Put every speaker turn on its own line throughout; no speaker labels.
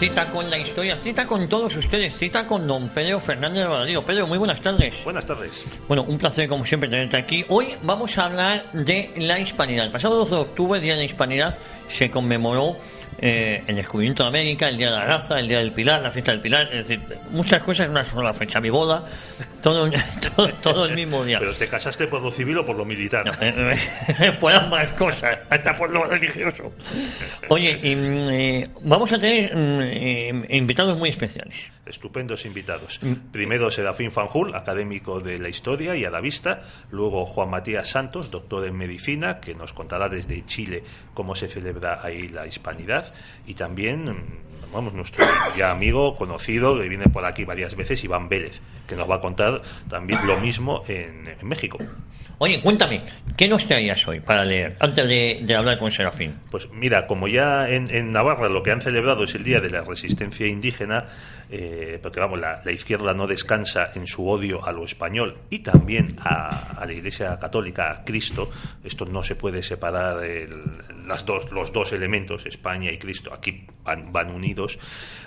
cita con la historia, cita con todos ustedes, cita con don Pedro Fernández de Varadillo. Pedro, muy buenas tardes.
Buenas tardes.
Bueno, un placer como siempre tenerte aquí. Hoy vamos a hablar de la Hispanidad. El pasado 12 de octubre, Día de la Hispanidad, se conmemoró el descubrimiento de América, el Día de la Raza, el Día del Pilar, la fiesta del Pilar, es decir, muchas cosas en una sola fecha. Mi boda, todo el mismo día.
¿Pero te casaste por lo civil o por lo militar?
Por ambas cosas, hasta por lo religioso. Oye, vamos a tener invitados muy especiales.
Estupendos invitados. Primero Serafín Fanjul, académico de la historia y adavista. Luego Juan Matías Santos, doctor en medicina, que nos contará desde Chile cómo se celebra ahí la Hispanidad. Y también, nuestro ya amigo, conocido, que viene por aquí varias veces, Iván Vélez, que nos va a contar también lo mismo en México.
Oye, cuéntame, ¿qué nos traías hoy para leer, antes de hablar con Serafín?
Pues mira, como ya en Navarra lo que han celebrado es el Día de la Resistencia Indígena, porque la izquierda no descansa en su odio a lo español y también a la Iglesia Católica, a Cristo. Esto no se puede separar, los dos elementos, España y Cristo, aquí van unidos.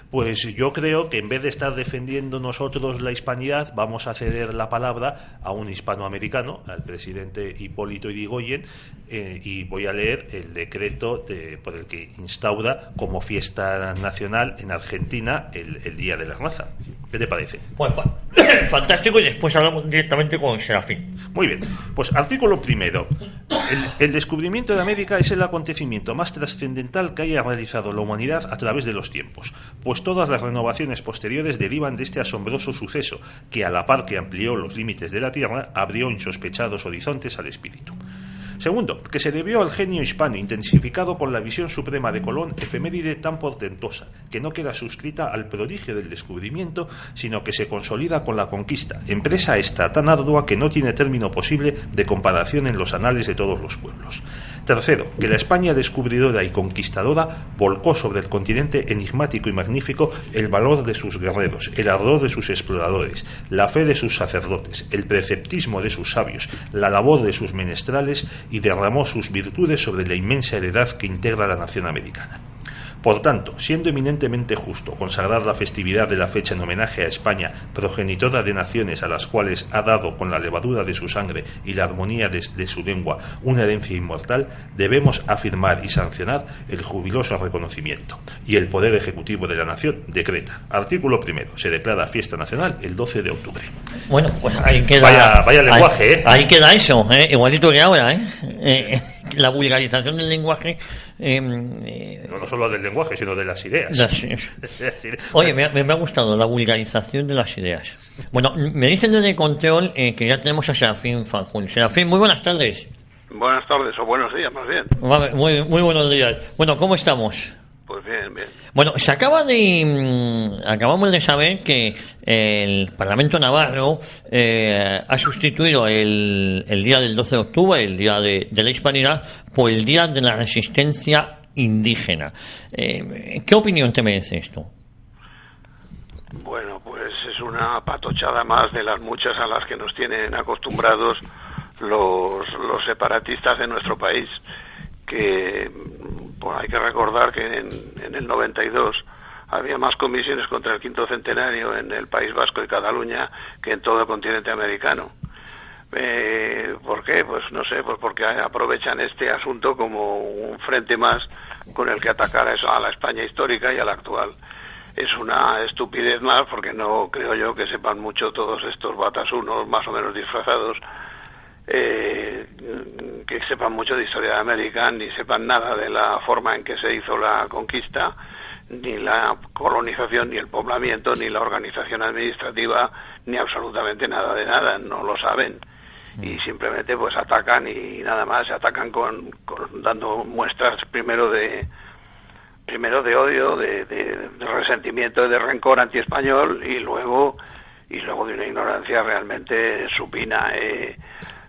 Pues yo creo que en vez de estar defendiendo nosotros la hispanidad, vamos a ceder la palabra a un hispanoamericano, al presidente Hipólito Yrigoyen, y voy a leer el decreto por el que instaura como fiesta nacional en Argentina el Día de la Raza. ¿Qué te parece?
Pues fantástico, y después hablamos directamente con Serafín.
Muy bien, pues artículo primero. El descubrimiento de América es el acontecimiento más trascendental que haya realizado la humanidad a través de los tiempos, pues todas las renovaciones posteriores derivan de este asombroso suceso que, a la par que amplió los límites de la Tierra, abrió insospechados horizontes al espíritu. Segundo, que se debió al genio hispano intensificado por la visión suprema de Colón, efeméride tan portentosa, que no queda suscrita al prodigio del descubrimiento, sino que se consolida con la conquista, empresa esta tan ardua que no tiene término posible de comparación en los anales de todos los pueblos. Tercero, que la España descubridora y conquistadora volcó sobre el continente enigmático y magnífico el valor de sus guerreros, el ardor de sus exploradores, la fe de sus sacerdotes, el preceptismo de sus sabios, la labor de sus menestrales, y derramó sus virtudes sobre la inmensa heredad que integra la nación americana. Por tanto, siendo eminentemente justo consagrar la festividad de la fecha en homenaje a España, progenitora de naciones a las cuales ha dado con la levadura de su sangre y la armonía de su lengua una herencia inmortal, debemos afirmar y sancionar el jubiloso reconocimiento. Y el Poder Ejecutivo de la Nación decreta. Artículo primero. Se declara fiesta nacional el 12 de octubre.
Bueno, pues ahí queda...
Vaya lenguaje,
ahí queda eso, igualito que ahora, la vulgarización del lenguaje.
No solo del lenguaje, sino de las ideas.
Oye, me ha gustado la vulgarización de las ideas. Bueno, me dicen desde control que ya tenemos a Serafín Fanjul. Serafín, muy buenas tardes.
Buenas tardes, o buenos días, más bien.
Muy buenos días. Bueno, ¿cómo estamos?
Pues bien, bien.
Bueno, acabamos de saber que el Parlamento Navarro ha sustituido el día del 12 de octubre, el día de la Hispanidad, por el Día de la Resistencia Indígena. ¿Qué opinión te merece esto?
Bueno, pues es una patochada más de las muchas a las que nos tienen acostumbrados los separatistas de nuestro país, que pues hay que recordar que en el 92 había más comisiones contra el quinto centenario en el País Vasco y Cataluña que en todo el continente americano. ¿Por qué? Pues no sé, pues porque aprovechan este asunto como un frente más con el que atacar a la España histórica y a la actual. Es una estupidez más, porque no creo yo que sepan mucho todos estos batasunos más o menos disfrazados, que sepan mucho de historia de América, ni sepan nada de la forma en que se hizo la conquista, ni la colonización, ni el poblamiento, ni la organización administrativa, ni absolutamente nada de nada, no lo saben. Y simplemente pues atacan y nada más, atacan dando muestras primero de odio, de resentimiento, de rencor antiespañol y luego de una ignorancia realmente supina.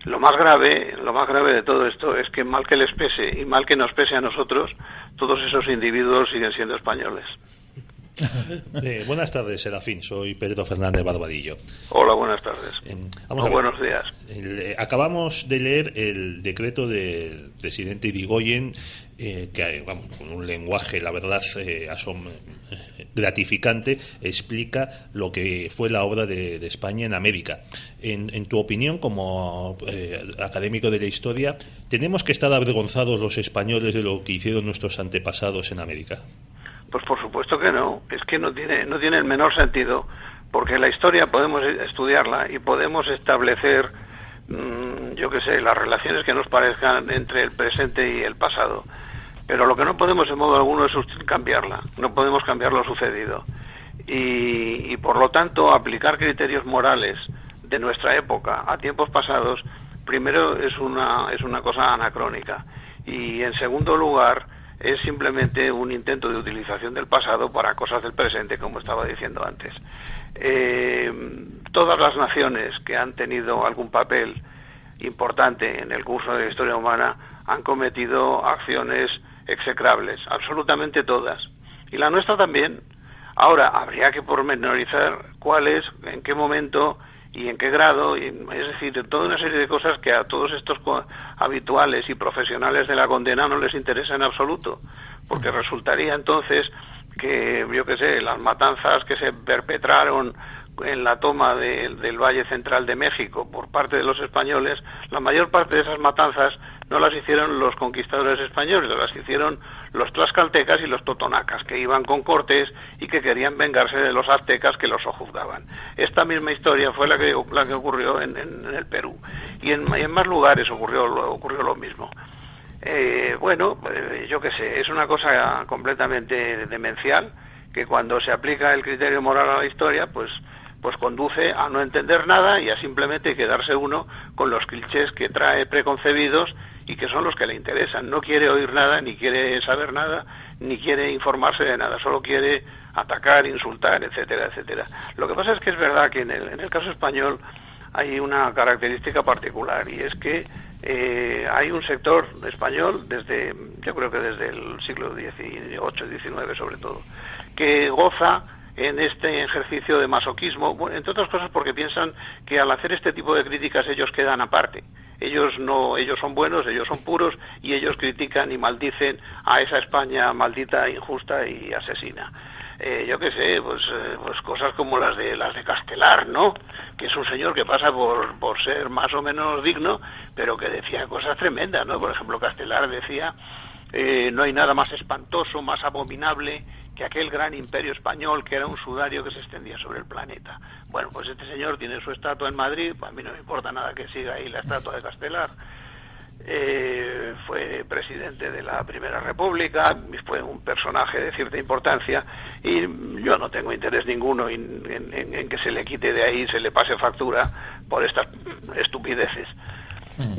Lo más grave de todo esto es que mal que les pese y mal que nos pese a nosotros, todos esos individuos siguen siendo españoles.
Buenas tardes, Serafín. Soy Pedro Fernández Barbadillo.
Hola, buenas tardes. Buenos días.
Acabamos de leer el decreto del presidente Irigoyen, que con un lenguaje, la verdad, gratificante, explica lo que fue la obra de España en América. En tu opinión, como académico de la historia, ¿tenemos que estar avergonzados los españoles de lo que hicieron nuestros antepasados en América?
Pues por supuesto que no, es que no tiene el menor sentido, porque la historia podemos estudiarla y podemos establecer, las relaciones que nos parezcan entre el presente y el pasado, pero lo que no podemos en modo alguno es cambiarla, no podemos cambiar lo sucedido, y por lo tanto aplicar criterios morales de nuestra época a tiempos pasados, primero es una cosa anacrónica, y en segundo lugar es simplemente un intento de utilización del pasado para cosas del presente, como estaba diciendo antes. Todas las naciones que han tenido algún papel importante en el curso de la historia humana han cometido acciones execrables, absolutamente todas. Y la nuestra también. Ahora, habría que pormenorizar cuáles, en qué momento y en qué grado, es decir, toda una serie de cosas que a todos estos habituales y profesionales de la condena no les interesa en absoluto, porque resultaría entonces que, las matanzas que se perpetraron en la toma del Valle Central de México por parte de los españoles, la mayor parte de esas matanzas no las hicieron los conquistadores españoles, las hicieron los tlaxcaltecas y los totonacas, que iban con Cortés y que querían vengarse de los aztecas que los sojuzgaban. Esta misma historia fue la que ocurrió en el Perú, y en más lugares ocurrió lo mismo. Es una cosa completamente demencial, que cuando se aplica el criterio moral a la historia, pues conduce a no entender nada y a simplemente quedarse uno con los clichés que trae preconcebidos y que son los que le interesan. No quiere oír nada, ni quiere saber nada, ni quiere informarse de nada, solo quiere atacar, insultar, etcétera, etcétera. Lo que pasa es que es verdad que en el caso español hay una característica particular, y es que hay un sector español yo creo que desde el siglo XVIII, XIX sobre todo, que goza en este ejercicio de masoquismo, entre otras cosas porque piensan que al hacer este tipo de críticas ellos quedan aparte. Ellos son buenos, ellos son puros, y ellos critican y maldicen a esa España maldita, injusta y asesina. Pues cosas como las de Castelar, ¿no? Que es un señor que pasa por ser más o menos digno, pero que decía cosas tremendas, ¿no? Por ejemplo, Castelar decía: no hay nada más espantoso, más abominable que aquel gran imperio español que era un sudario que se extendía sobre el planeta. Bueno, pues este señor tiene su estatua en Madrid, a mí no me importa nada que siga ahí la estatua de Castelar. Fue presidente de la Primera República, fue un personaje de cierta importancia, y yo no tengo interés ninguno en que se le quite de ahí, se le pase factura por estas estupideces.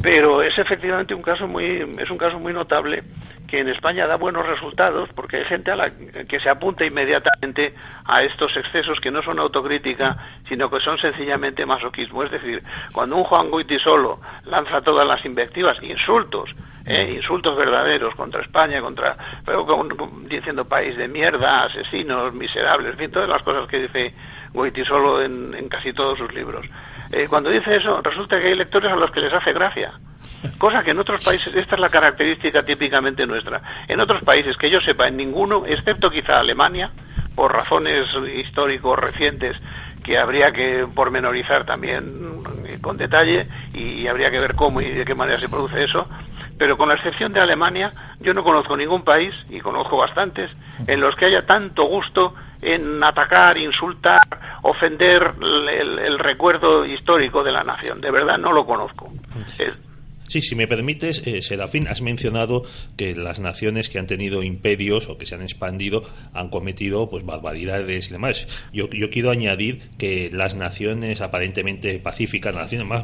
Pero es efectivamente un caso muy notable, que en España da buenos resultados, porque hay gente que se apunta inmediatamente a estos excesos que no son autocrítica, sino que son sencillamente masoquismo. Es decir, cuando un Juan Goytisolo lanza todas las invectivas, insultos verdaderos contra España, diciendo país de mierda, asesinos, miserables, en fin, todas las cosas que dice Goytisolo en casi todos sus libros. Cuando dice eso, resulta que hay lectores a los que les hace gracia. Cosa que en otros países, esta es la característica típicamente nuestra. En otros países, que yo sepa, en ninguno, excepto quizá Alemania, por razones históricos recientes que habría que pormenorizar también con detalle, y habría que ver cómo y de qué manera se produce eso, pero con la excepción de Alemania, yo no conozco ningún país, y conozco bastantes, en los que haya tanto gusto en atacar, insultar, ofender el recuerdo histórico de la nación. De verdad no lo conozco.
Sí, si me permites, Serafín, has mencionado que las naciones que han tenido imperios o que se han expandido han cometido pues barbaridades y demás. Yo quiero añadir que las naciones aparentemente pacíficas,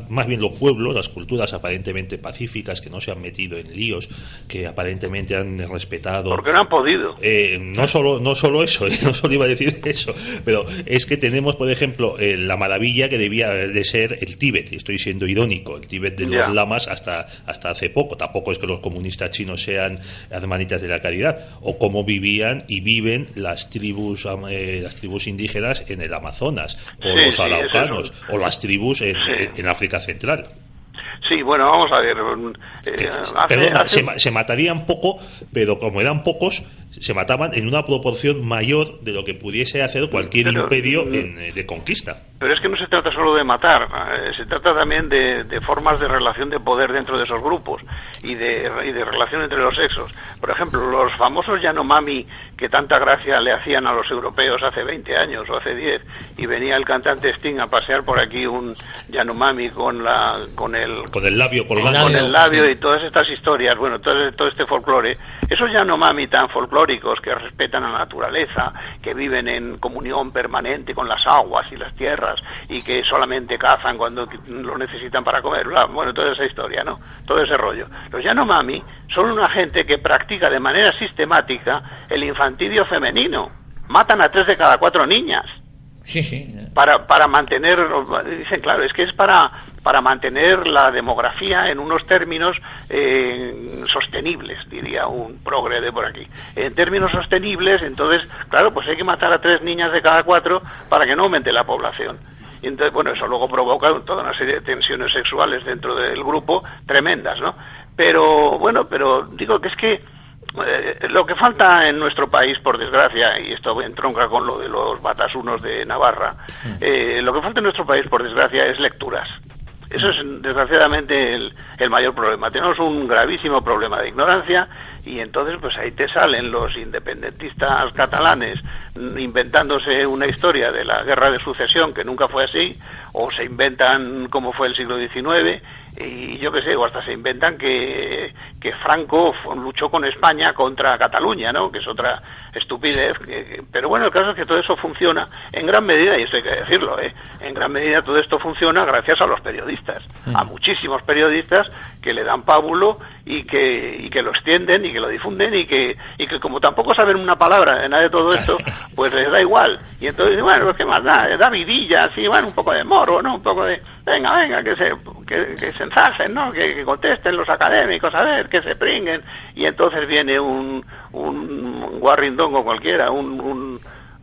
más bien los pueblos, las culturas aparentemente pacíficas, que no se han metido en líos, que aparentemente han respetado...
Porque no han podido.
No solo eso, no solo iba a decir eso, pero es que tenemos, por ejemplo, la maravilla que debía de ser el Tíbet, y estoy siendo irónico, el Tíbet de los lamas hasta hasta hace poco, tampoco es que los comunistas chinos sean hermanitas de la caridad, o cómo vivían y viven las tribus indígenas en el Amazonas, o los araucanos, o las tribus en África Central.
Sí, bueno, vamos a ver.
Se matarían poco, pero como eran pocos, se mataban en una proporción mayor de lo que pudiese hacer cualquier imperio de conquista.
Pero es que no se trata solo de matar, se trata también de formas de relación de poder dentro de esos grupos y de relación entre los sexos. Por ejemplo, los famosos Yanomami, que tanta gracia le hacían a los europeos hace 20 años o hace 10, y venía el cantante Sting a pasear por aquí un Yanomami con el
labio colgando.
Con el labio, sí. Y todas estas historias, bueno, todo este folclore, esos Yanomami tan folclóricos que respetan a la naturaleza, que viven en comunión permanente con las aguas y las tierras, y que solamente cazan cuando lo necesitan para comer, bueno, toda esa historia, ¿no? Todo ese rollo. Los Yanomami son una gente que practica de manera sistemática el infantidio femenino. Matan a 3 de cada 4 niñas.
Sí.
Para mantener, dicen, claro, es que es para mantener la demografía en unos términos sostenibles, diría un progre de por aquí. En términos sostenibles, entonces, claro, pues hay que matar a 3 niñas de cada 4 para que no aumente la población. Y entonces, bueno, eso luego provoca toda una serie de tensiones sexuales dentro del grupo tremendas, ¿no? Pero, bueno, digo que es que lo que falta en nuestro país, por desgracia, y esto entronca con lo de los batasunos de Navarra, lo que falta en nuestro país, por desgracia, es lecturas. Eso es, desgraciadamente, el mayor problema. Tenemos un gravísimo problema de ignorancia, y entonces pues ahí te salen los independentistas catalanes inventándose una historia de la guerra de sucesión que nunca fue así, o se inventan cómo fue el siglo XIX, y yo qué sé, o hasta se inventan que Franco luchó con España contra Cataluña, ¿no? Que es otra estupidez. Pero bueno, el caso es que todo eso funciona en gran medida, y esto hay que decirlo, en gran medida todo esto funciona gracias a los periodistas, a muchísimos periodistas que le dan pábulo y que lo extienden y que lo difunden y que como tampoco saben una palabra de nada de todo esto, pues les da igual. Y entonces, bueno, pues qué más da vidilla, así, bueno, un poco de morbo, ¿no? Un poco de, venga, que se enzarcen, ¿no? Que contesten los académicos, a ver, que se pringuen. Y entonces viene un guarrindongo cualquiera, un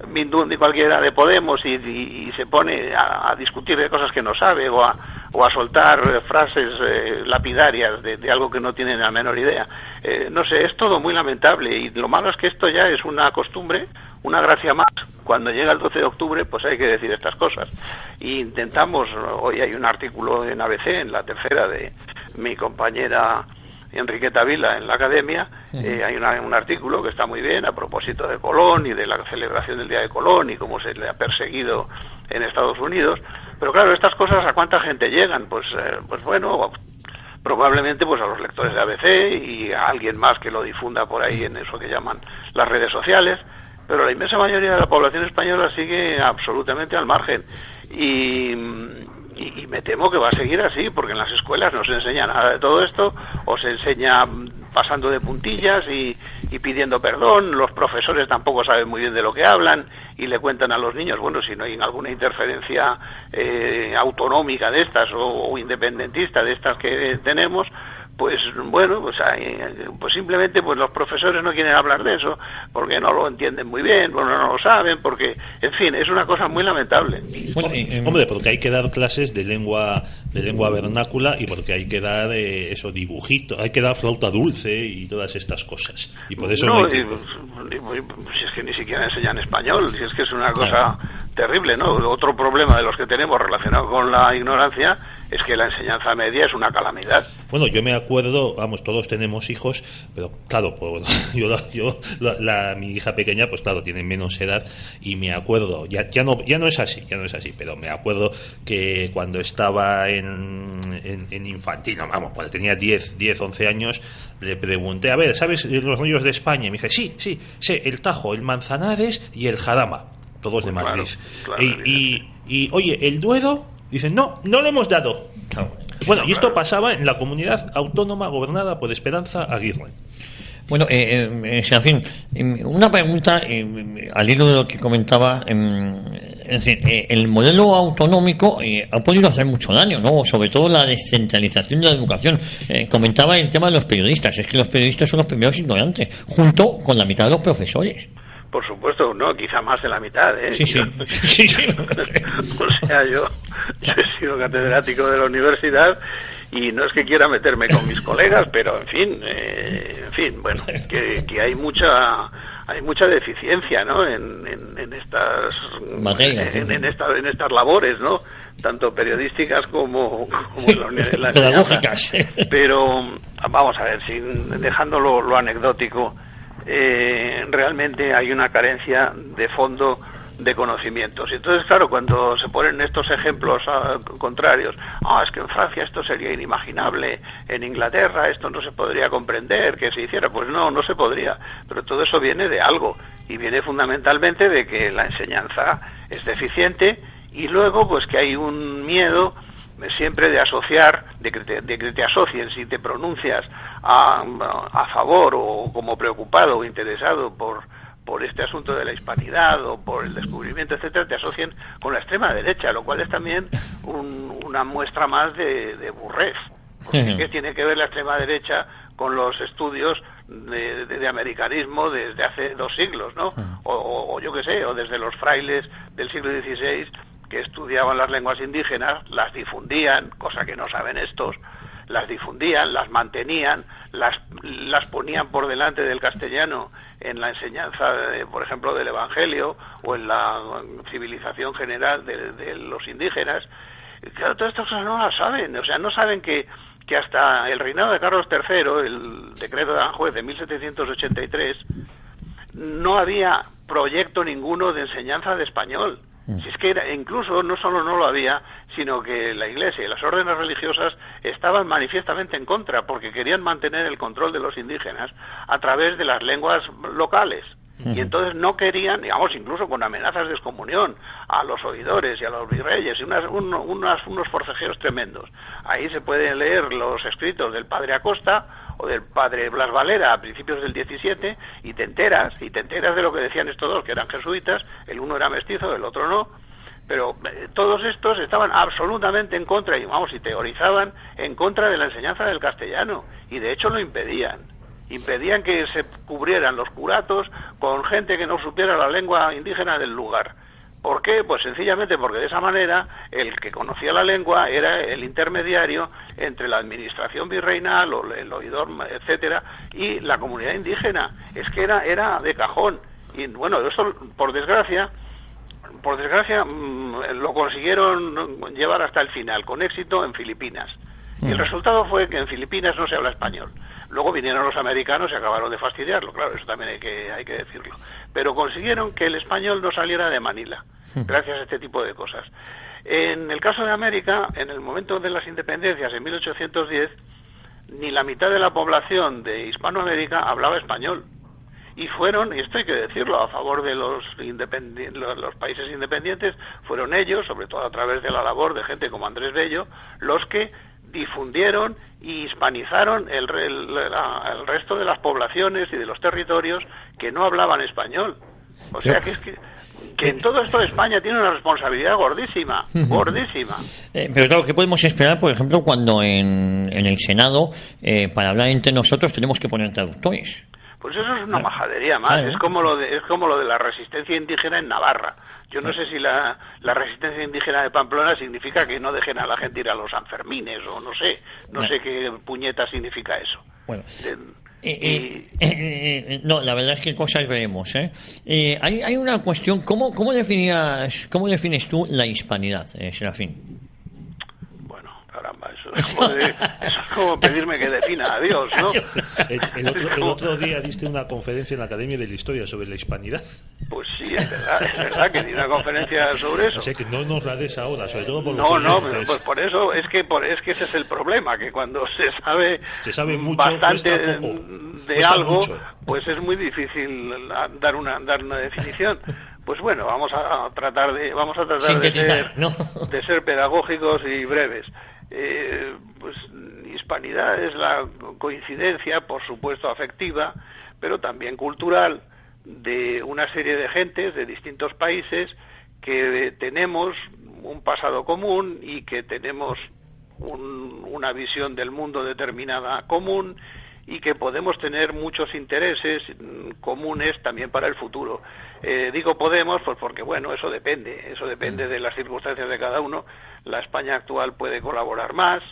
Mindundi cualquiera de Podemos y se pone a discutir de cosas que no sabe o a soltar frases lapidarias de algo que no tienen la menor idea. No sé, es todo muy lamentable, y lo malo es que esto ya es una costumbre, una gracia más. Cuando llega el 12 de octubre, pues hay que decir estas cosas. Y intentamos, hoy hay un artículo en ABC, en la tercera, de mi compañera Enriqueta Vila en la Academia, hay un artículo que está muy bien a propósito de Colón y de la celebración del Día de Colón y cómo se le ha perseguido en Estados Unidos. Pero claro, estas cosas, ¿a cuánta gente llegan? Pues bueno, probablemente pues a los lectores de ABC y a alguien más que lo difunda por ahí en eso que llaman las redes sociales, pero la inmensa mayoría de la población española sigue absolutamente al margen. Y me temo que va a seguir así, porque en las escuelas no se enseña nada de todo esto, o se enseña pasando de puntillas y pidiendo perdón. Los profesores tampoco saben muy bien de lo que hablan y le cuentan a los niños, bueno, si no hay alguna interferencia autonómica de estas o independentista de estas que tenemos, pues bueno, pues simplemente pues los profesores no quieren hablar de eso porque no lo entienden muy bien, porque no lo saben, porque, en fin, es una cosa muy lamentable.
Bueno, hombre, porque hay que dar clases de lengua vernácula, y porque hay que dar dibujitos, hay que dar flauta dulce y todas estas cosas, y por eso no hay tiempo.
Si es que ni siquiera enseñan español, si es que es una cosa terrible, ¿no? Otro problema de los que tenemos relacionado con la ignorancia es que la enseñanza media es una calamidad.
Bueno, yo me acuerdo, vamos, todos tenemos hijos, pero claro, pues, mi hija pequeña, pues claro, tiene menos edad, y me acuerdo, ya no es así, pero me acuerdo que cuando estaba en infantil, no, vamos, cuando tenía 10, 11 años, le pregunté, a ver, ¿sabes los ríos de España? Y me dije, sí, el Tajo, el Manzanares y el Jarama, todos de Madrid. Claro, y oye, ¿el Duero? Dicen, no lo hemos dado. Bueno, y esto pasaba en la comunidad autónoma gobernada por Esperanza Aguirre.
Bueno, Serafín, una pregunta al hilo de lo que comentaba. Es decir, el modelo autonómico ha podido hacer mucho daño, ¿no? Sobre todo la descentralización de la educación. Comentaba el tema de los periodistas. Es que los periodistas son los primeros ignorantes, junto con la mitad de los profesores.
Por supuesto, no, quizá más de la mitad, ¿eh?
Sí, sí.
O sea, yo he sido catedrático de la universidad y no es que quiera meterme con mis colegas, pero en fin, bueno, que hay mucha deficiencia, ¿no? En estas
materias,
en estas labores, ¿no? Tanto periodísticas como en la
pedagógicas.
Pero vamos a ver, dejando lo anecdótico. Realmente hay una carencia de fondo de conocimientos. Y entonces, claro, cuando se ponen estos ejemplos contrarios, es que en Francia esto sería inimaginable, en Inglaterra esto no se podría comprender que se hiciera, pues no se podría, pero todo eso viene de algo, y viene fundamentalmente de que la enseñanza es deficiente, y luego pues que hay un miedo siempre de asociar, de que te asocien, si te pronuncias a favor o como preocupado o interesado por este asunto de la hispanidad o por el descubrimiento, etcétera, te asocien con la extrema derecha, lo cual es también una muestra más de burrez. ¿Qué tiene que ver la extrema derecha con los estudios de americanismo desde hace 2 siglos, ¿no? O yo qué sé, o desde los frailes del siglo XVI, que estudiaban las lenguas indígenas, las difundían, cosa que no saben estos, las difundían, las mantenían, las ponían por delante del castellano en la enseñanza, por ejemplo, del Evangelio o en la civilización general de los indígenas. Claro, todas estas cosas no las saben, o sea, no saben que hasta el reinado de Carlos III, el decreto de Aranjuez de 1783, no había proyecto ninguno de enseñanza de español. Si es que incluso no solo no lo había, sino que la Iglesia y las órdenes religiosas estaban manifiestamente en contra, porque querían mantener el control de los indígenas a través de las lenguas locales. Y entonces no querían, digamos, incluso con amenazas de excomunión a los oidores y a los virreyes, y unos forcejeos tremendos. Ahí se pueden leer los escritos del padre Acosta o del padre Blas Valera a principios del 17, y te enteras de lo que decían estos dos, que eran jesuitas, el uno era mestizo, el otro no, pero todos estos estaban absolutamente en contra, y teorizaban en contra de la enseñanza del castellano, y de hecho lo impedían que se cubrieran los curatos con gente que no supiera la lengua indígena del lugar. ¿Por qué? Pues sencillamente porque de esa manera el que conocía la lengua era el intermediario entre la administración virreinal o el oidor, etcétera, y la comunidad indígena. Es que era de cajón. Y bueno, eso por desgracia lo consiguieron llevar hasta el final, con éxito en Filipinas. Y el resultado fue que en Filipinas no se habla español. Luego vinieron los americanos y acabaron de fastidiarlo, claro, eso también hay que decirlo. Pero consiguieron que el español no saliera de Manila, gracias a este tipo de cosas. En el caso de América, en el momento de las independencias, en 1810, ni la mitad de la población de Hispanoamérica hablaba español. Y fueron, y esto hay que decirlo, a favor de los países independientes, fueron ellos, sobre todo a través de la labor de gente como Andrés Bello, los que difundieron y hispanizaron el resto de las poblaciones y de los territorios que no hablaban español. O sea que en todo esto España tiene una responsabilidad gordísima.
Pero claro, ¿qué podemos esperar, por ejemplo, cuando en el Senado, para hablar entre nosotros, tenemos que poner traductores?
Pues eso es una majadería más, es como lo de la resistencia indígena en Navarra. Yo no sé si la resistencia indígena de Pamplona significa que no dejen a la gente ir a los Sanfermines, o no sé qué puñeta significa eso.
Bueno. No, la verdad es que cosas veremos, hay una cuestión, ¿cómo defines tú la hispanidad, Serafín?
Caramba, eso es como pedirme que defina a Dios, ¿no?
El otro día diste una conferencia en la Academia de la Historia sobre la hispanidad.
Pues sí, es verdad que di una conferencia sobre eso.
O sea, que no nos la des ahora, sobre todo por los
pero pues por eso es que ese es el problema, que cuando se sabe
mucho,
bastante de algo, mucho. Pues es muy difícil dar una definición. Pues bueno, vamos a tratar de ser pedagógicos y breves. Pues hispanidad es la coincidencia, por supuesto afectiva, pero también cultural, de una serie de gentes de distintos países que tenemos un pasado común y que tenemos una visión del mundo determinada común y que podemos tener muchos intereses comunes también para el futuro. Digo podemos, pues porque bueno, eso depende de las circunstancias de cada uno. La España actual puede colaborar más,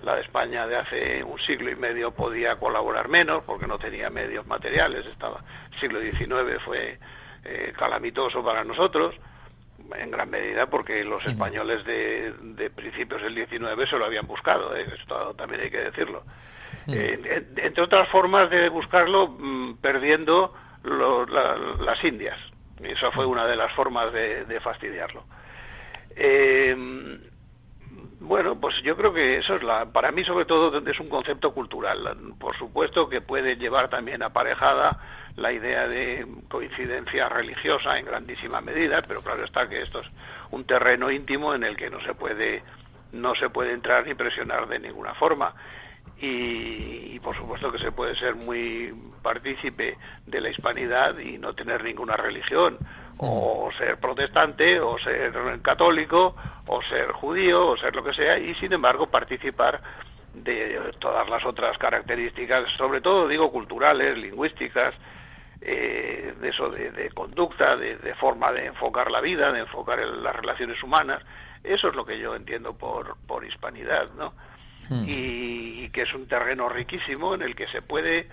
la de España de hace un siglo y medio podía colaborar menos porque no tenía medios materiales, el siglo XIX fue calamitoso para nosotros, en gran medida porque los españoles de principios del XIX se lo habían buscado, esto también hay que decirlo. Entre otras formas de buscarlo, perdiendo las Indias. Esa fue una de las formas de fastidiarlo. Bueno, pues yo creo que eso es para mí sobre todo es un concepto cultural. Por supuesto que puede llevar también aparejada la idea de coincidencia religiosa en grandísima medida, pero claro está que esto es un terreno íntimo en el que no se puede entrar ni presionar de ninguna forma. Y por supuesto que se puede ser muy partícipe de la hispanidad y no tener ninguna religión, o ser protestante, o ser católico, o ser judío, o ser lo que sea, y sin embargo participar de todas las otras características, sobre todo digo culturales, lingüísticas, de conducta, de forma de enfocar la vida, de enfocar las relaciones humanas. Eso es lo que yo entiendo por hispanidad, ¿no? Y que es un terreno riquísimo en el que se puede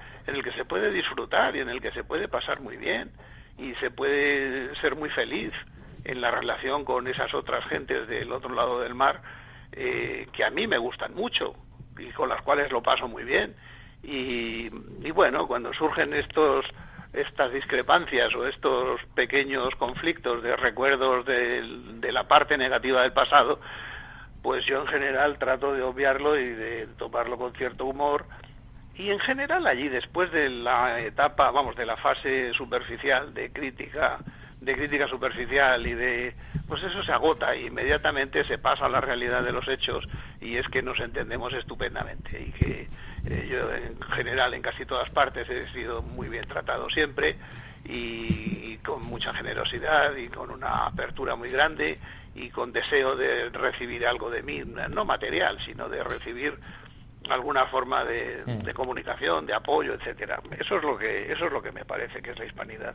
disfrutar y en el que se puede pasar muy bien y se puede ser muy feliz en la relación con esas otras gentes del otro lado del mar, que a mí me gustan mucho y con las cuales lo paso muy bien. Y bueno, cuando surgen estas discrepancias o estos pequeños conflictos de recuerdos de la parte negativa del pasado, pues yo en general trato de obviarlo y de tomarlo con cierto humor, y en general allí después de la etapa, de la fase superficial de crítica superficial pues eso se agota y inmediatamente se pasa a la realidad de los hechos, y es que nos entendemos estupendamente y que yo en general en casi todas partes he sido muy bien tratado siempre y con mucha generosidad y con una apertura muy grande y con deseo de recibir algo de mí, no material, sino de recibir alguna forma de comunicación, de apoyo, etcétera. Eso es lo que me parece que es la hispanidad.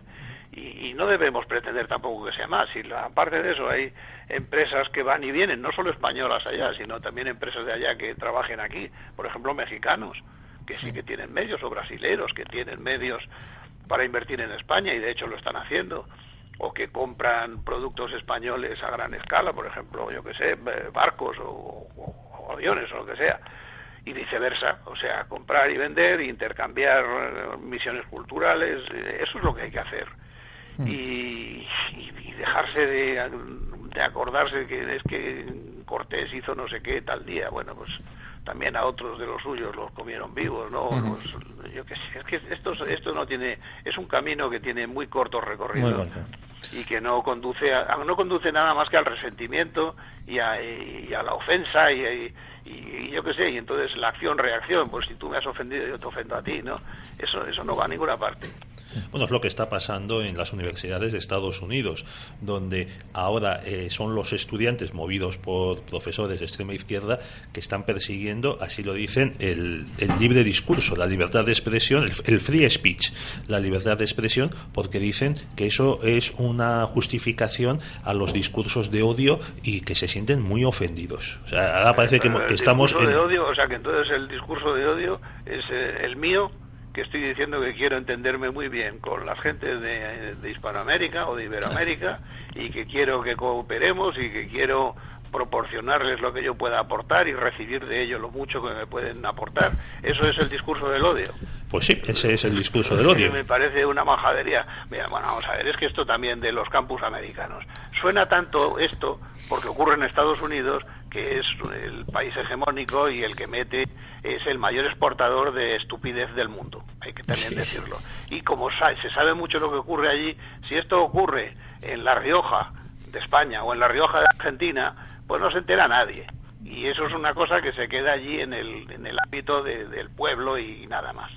Y no debemos pretender tampoco que sea más. Y aparte de eso hay empresas que van y vienen, no solo españolas allá, sino también empresas de allá que trabajen aquí, por ejemplo mexicanos, que sí que tienen medios, o brasileros que tienen medios para invertir en España y de hecho lo están haciendo, o que compran productos españoles a gran escala, por ejemplo, yo que sé, barcos o aviones o lo que sea, y viceversa, o sea, comprar y vender, intercambiar misiones culturales, eso es lo que hay que hacer. Y dejarse de acordarse que es que Cortés hizo no sé qué tal día, bueno, pues también a otros de los suyos los comieron vivos, ¿no? Yo qué sé, es que esto no tiene, es un camino que tiene muy corto recorrido y que no conduce nada más que al resentimiento y a la ofensa y yo qué sé, y entonces la acción-reacción, pues si tú me has ofendido yo te ofendo a ti, ¿no? Eso no va a ninguna parte.
Bueno, es lo que está pasando en las universidades de Estados Unidos, donde ahora son los estudiantes movidos por profesores de extrema izquierda que están persiguiendo, así lo dicen, el libre discurso, la libertad de expresión, el free speech, la libertad de expresión, porque dicen que eso es una justificación a los discursos de odio y que se sienten muy ofendidos. O sea, ahora parece que estamos
de odio, o sea, que entonces el discurso de odio es el mío, que estoy diciendo que quiero entenderme muy bien con las gentes de Hispanoamérica o de Iberoamérica y que quiero que cooperemos y que quiero proporcionarles lo que yo pueda aportar y recibir de ellos lo mucho que me pueden aportar. Eso es el discurso del odio.
Pues sí, ese es el discurso del odio.
Me parece una majadería. Mira, bueno, vamos a ver, es que esto también de los campus americanos. Suena tanto esto porque ocurre en Estados Unidos, que es el país hegemónico y el que es el mayor exportador de estupidez del mundo, hay que también decirlo. Y como se sabe mucho lo que ocurre allí, si esto ocurre en La Rioja de España o en La Rioja de Argentina, pues no se entera nadie. Y eso es una cosa que se queda allí en el ámbito del pueblo y nada más.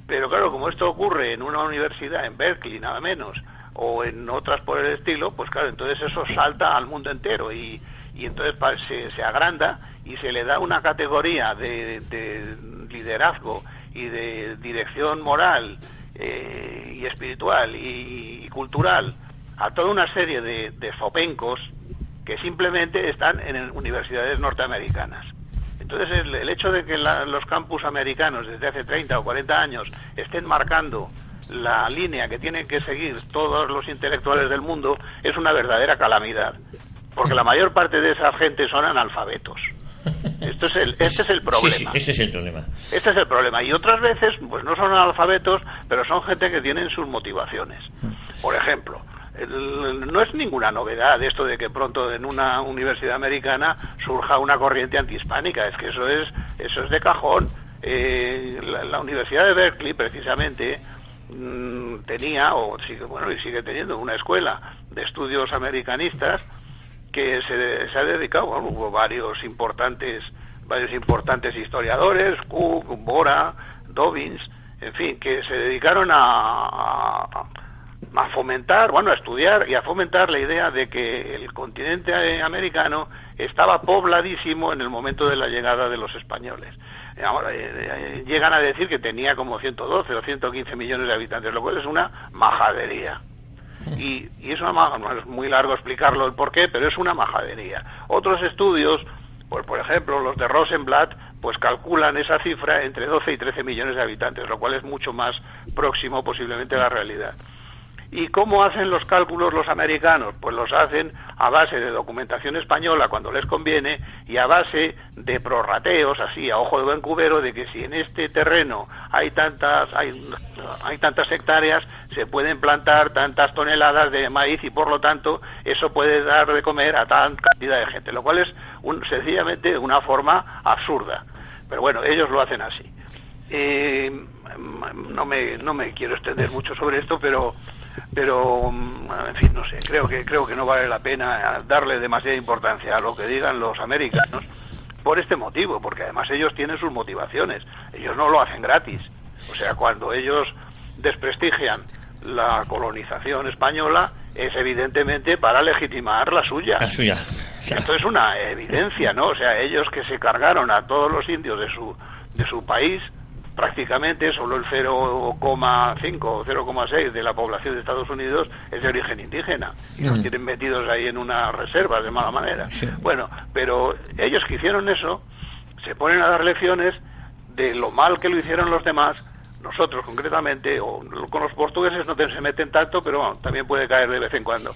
Pero claro, como esto ocurre en una universidad, en Berkeley nada menos, o en otras por el estilo, pues claro, entonces eso salta al mundo entero y entonces se agranda y se le da una categoría de liderazgo y de dirección moral y espiritual y cultural a toda una serie de fopencos que simplemente están en universidades norteamericanas. Entonces el hecho de que los campus americanos desde hace 30 o 40 años estén marcando la línea que tienen que seguir todos los intelectuales del mundo es una verdadera calamidad, porque la mayor parte de esa gente son analfabetos. Este es el problema.
Sí, este es el problema.
Este es el problema. Y otras veces, pues no son analfabetos, pero son gente que tienen sus motivaciones. Por ejemplo, no es ninguna novedad esto de que pronto en una universidad americana surja una corriente antihispánica. Es que eso es de cajón. La Universidad de Berkeley, precisamente, tenía, y sigue teniendo, una escuela de estudios americanistas que se ha dedicado, hubo varios importantes historiadores, Cook, Bora, Dobbins, en fin, que se dedicaron a fomentar, a estudiar y a fomentar la idea de que el continente americano estaba pobladísimo en el momento de la llegada de los españoles. Ahora, llegan a decir que tenía como 112 o 115 millones de habitantes, lo cual es una majadería. Y es no es muy largo explicarlo el porqué, pero es una majadería. Otros estudios, pues por ejemplo los de Rosenblatt, pues calculan esa cifra entre 12 y 13 millones de habitantes, lo cual es mucho más próximo posiblemente a la realidad. ¿Y cómo hacen los cálculos los americanos? Pues los hacen a base de documentación española cuando les conviene y a base de prorrateos, así a ojo de buen cubero, de que si en este terreno hay tantas hectáreas, se pueden plantar tantas toneladas de maíz y por lo tanto eso puede dar de comer a tan cantidad de gente, lo cual es sencillamente una forma absurda. Pero bueno, ellos lo hacen así. No me quiero extender mucho sobre esto, pero en fin, no sé, creo que no vale la pena darle demasiada importancia a lo que digan los americanos por este motivo, porque además ellos tienen sus motivaciones, ellos no lo hacen gratis. O sea, cuando ellos desprestigian la colonización española es evidentemente para legitimar la suya.
La suya.
Esto es una evidencia, ¿no? O sea, ellos que se cargaron a todos los indios de su país, prácticamente solo el 0,5 o 0,6 de la población de Estados Unidos es de origen indígena y los tienen metidos ahí en unas reservas de mala manera.
Sí.
Bueno, pero ellos que hicieron eso se ponen a dar lecciones de lo mal que lo hicieron los demás. Nosotros concretamente, o con los portugueses no se meten tanto, pero bueno, también puede caer de vez en cuando.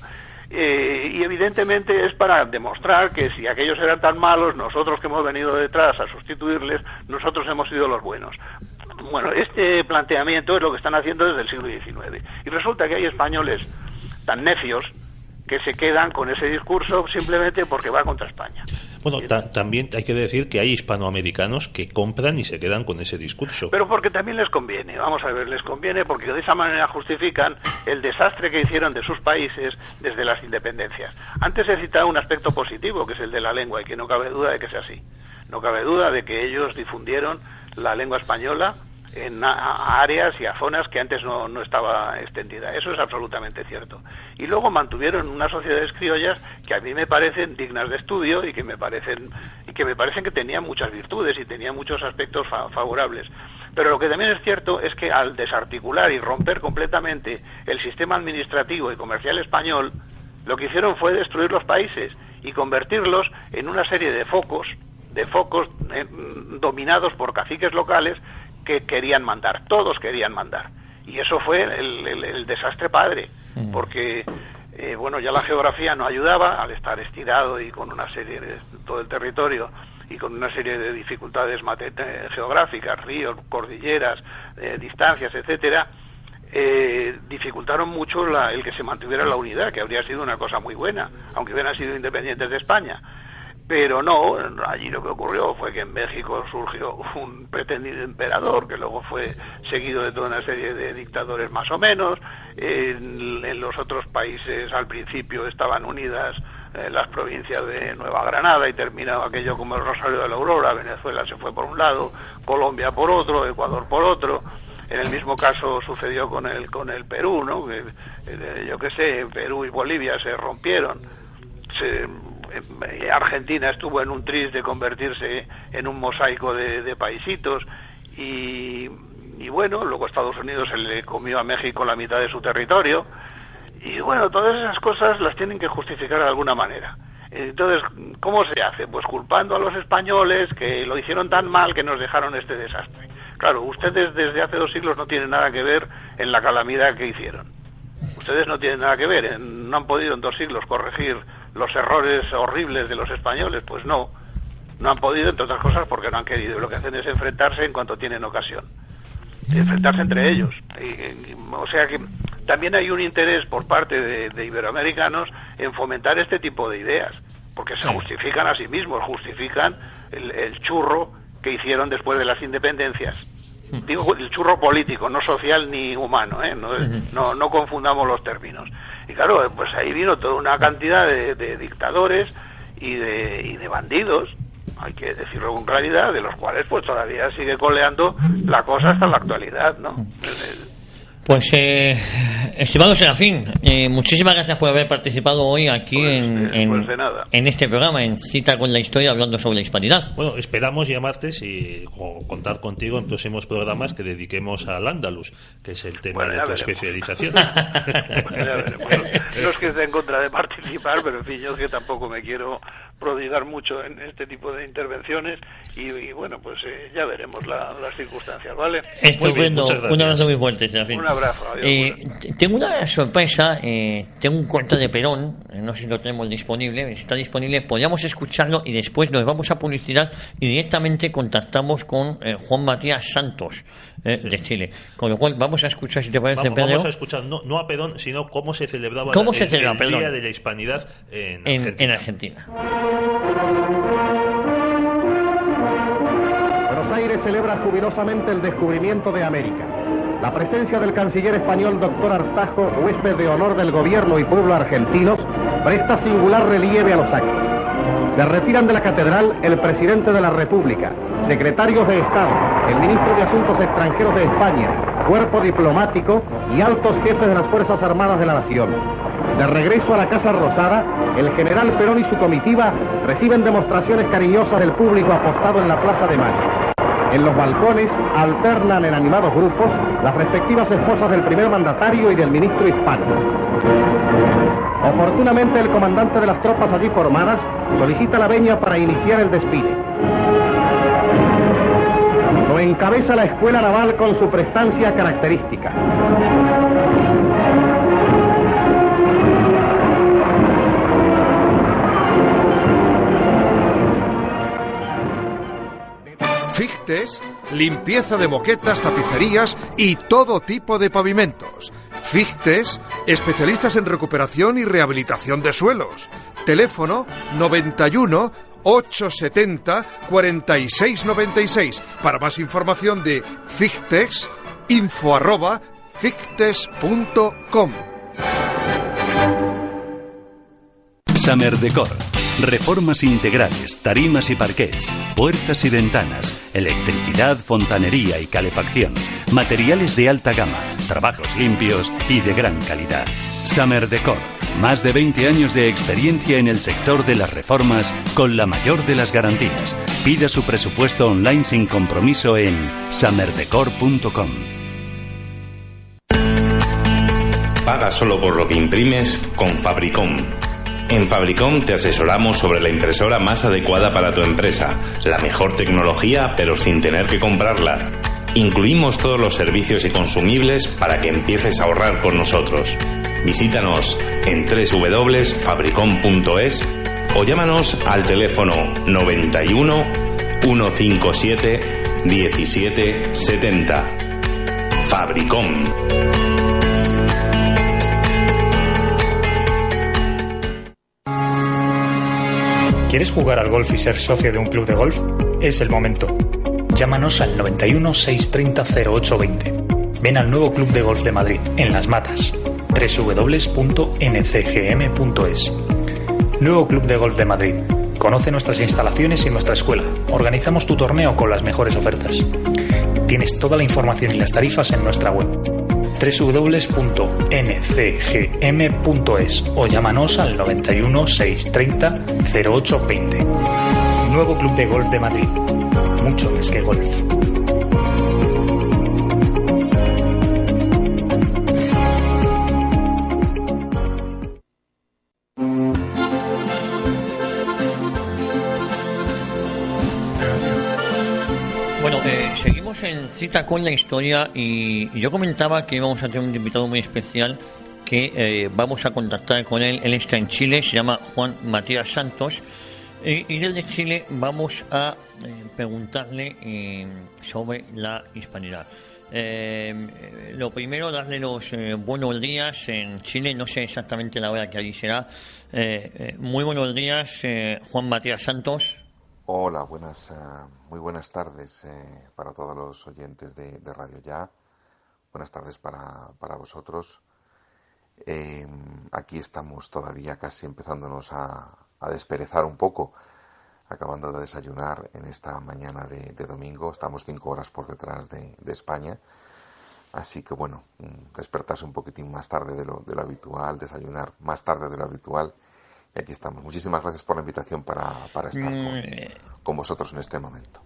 Y evidentemente es para demostrar que si aquellos eran tan malos, nosotros que hemos venido detrás a sustituirles, nosotros hemos sido los buenos. Bueno, este planteamiento es lo que están haciendo desde el siglo XIX. Y resulta que hay españoles tan necios que se quedan con ese discurso simplemente porque va contra España.
Bueno, también hay que decir que hay hispanoamericanos que compran y se quedan con ese discurso.
Pero porque también les conviene, vamos a ver, les conviene porque de esa manera justifican el desastre que hicieron de sus países desde las independencias. Antes he citado un aspecto positivo, que es el de la lengua, y que no cabe duda de que sea así. No cabe duda de que ellos difundieron la lengua española en áreas y a zonas que antes no estaba extendida. Eso es absolutamente cierto. Y luego mantuvieron unas sociedades criollas que a mí me parecen dignas de estudio y que me parecen que tenían muchas virtudes y tenían muchos aspectos favorables. Pero lo que también es cierto es que al desarticular y romper completamente el sistema administrativo y comercial español, lo que hicieron fue destruir los países y convertirlos en una serie de focos dominados por caciques locales que querían mandar, todos querían mandar. Y eso fue el desastre padre, porque ya la geografía no ayudaba al estar estirado y con una serie de todo el territorio y con una serie de dificultades geográficas, ríos, cordilleras, distancias, etcétera, dificultaron mucho el que se mantuviera la unidad, que habría sido una cosa muy buena, aunque hubieran sido independientes de España. Pero no, allí lo que ocurrió fue que en México surgió un pretendido emperador que luego fue seguido de toda una serie de dictadores más o menos. En los otros países al principio estaban unidas las provincias de Nueva Granada y terminó aquello como el Rosario de la Aurora. Venezuela se fue por un lado, Colombia por otro, Ecuador por otro. En el mismo caso sucedió con el Perú, ¿no? Que, yo qué sé, Perú y Bolivia se rompieron. Argentina estuvo en un tris de convertirse en un mosaico de paisitos y bueno, luego Estados Unidos se le comió a México la mitad de su territorio y bueno, todas esas cosas las tienen que justificar de alguna manera. Entonces, ¿cómo se hace? Pues culpando a los españoles que lo hicieron tan mal que nos dejaron este desastre. Claro, ustedes desde hace 2 siglos no tienen nada que ver en la calamidad que hicieron. Ustedes no tienen nada que ver, no han podido en 2 siglos corregir los errores horribles de los españoles, pues no han podido, entre otras cosas porque no han querido. Lo que hacen es enfrentarse en cuanto tienen ocasión, enfrentarse entre ellos. O sea que también hay un interés por parte de iberoamericanos en fomentar este tipo de ideas, porque se justifican a sí mismos, justifican el churro que hicieron después de las independencias. Digo el churro político, no social ni humano, no confundamos los términos. Y claro, pues ahí vino toda una cantidad de dictadores y de bandidos, hay que decirlo con claridad, de los cuales pues todavía sigue coleando la cosa hasta la actualidad, ¿no?
Pues, estimado Serafín, muchísimas gracias por haber participado hoy aquí en este programa, en Cita con la Historia, hablando sobre la hispanidad.
Bueno, esperamos llamarte y contar contigo en próximos programas que dediquemos al Andalus, que es el tema de tu especialización.
Bueno, no es que esté en contra de participar, pero en fin, yo es que tampoco me quiero prodigar mucho en este tipo de intervenciones y bueno, pues ya veremos las circunstancias, ¿vale?
Estupendo, un abrazo muy fuerte, Serafín.
Un abrazo, adiós.
Tengo una sorpresa, tengo un corte de Perón, no sé si lo tenemos disponible, está disponible, podríamos escucharlo y después nos vamos a publicidad y directamente contactamos con Juan Matías Santos de Chile, con lo cual vamos a escuchar, si te parece, Pedro.
Vamos a escuchar no a Perón, sino cómo se celebraba el Día de la Hispanidad en Argentina.
Buenos Aires celebra jubilosamente el descubrimiento de América. La presencia del canciller español Dr. Artajo, huésped de honor del gobierno y pueblo argentinos, presta singular relieve a los actos. Se retiran de la catedral el presidente de la República, secretarios de Estado, el ministro de Asuntos Extranjeros de España, cuerpo diplomático y altos jefes de las Fuerzas Armadas de la Nación. De regreso a la Casa Rosada, el general Perón y su comitiva reciben demostraciones cariñosas del público apostado en la Plaza de Mayo. En los balcones alternan en animados grupos las respectivas esposas del primer mandatario y del ministro hispano. Oportunamente el comandante de las tropas allí formadas solicita la venia para iniciar el desfile. Lo encabeza la escuela naval con su prestancia característica.
Fichtes, limpieza de moquetas, tapicerías y todo tipo de pavimentos. Fichtes, especialistas en recuperación y rehabilitación de suelos. Teléfono 91 870 4696. Para más información de Fichtes, info@fichtes.com.
Summer Decor. Reformas integrales, tarimas y parquets, puertas y ventanas, electricidad, fontanería y calefacción, materiales de alta gama, trabajos limpios y de gran calidad. Summer Decor, más de 20 años de experiencia en el sector de las reformas con la mayor de las garantías. Pida su presupuesto online sin compromiso en summerdecor.com.
Paga solo por lo que imprimes con Fabricom. En Fabricom te asesoramos sobre la impresora más adecuada para tu empresa, la mejor tecnología pero sin tener que comprarla. Incluimos todos los servicios y consumibles para que empieces a ahorrar con nosotros. Visítanos en www.fabricom.es o llámanos al teléfono 91 157 1770. Fabricom.
¿Quieres jugar al golf y ser socio de un club de golf? Es el momento. Llámanos al 91 630 0820. Ven al nuevo Club de Golf de Madrid, en Las Matas. www.ncgm.es. Nuevo Club de Golf de Madrid. Conoce nuestras instalaciones y nuestra escuela. Organizamos tu torneo con las mejores ofertas. Tienes toda la información y las tarifas en nuestra web www.ncgm.es o llámanos al 91 630 0820. Nuevo Club de Golf de Madrid. Mucho más que golf.
Seguimos en Cita con la Historia y yo comentaba que íbamos a tener un invitado muy especial que vamos a contactar con él. Él está en Chile, se llama Juan Matías Santos y desde Chile vamos a preguntarle sobre la hispanidad. Lo primero, darle los buenos días en Chile, no sé exactamente la hora que allí será. Muy buenos días, Juan Matías Santos.
Hola, muy buenas tardes para todos los oyentes de Radio Ya. Buenas tardes para vosotros. Aquí estamos todavía casi empezándonos a desperezar un poco, acabando de desayunar en esta mañana de domingo. Estamos 5 horas por detrás de España. Así que bueno, despertarse un poquitín más tarde de lo habitual, desayunar más tarde de lo habitual. Y aquí estamos. Muchísimas gracias por la invitación para estar con vosotros en este momento.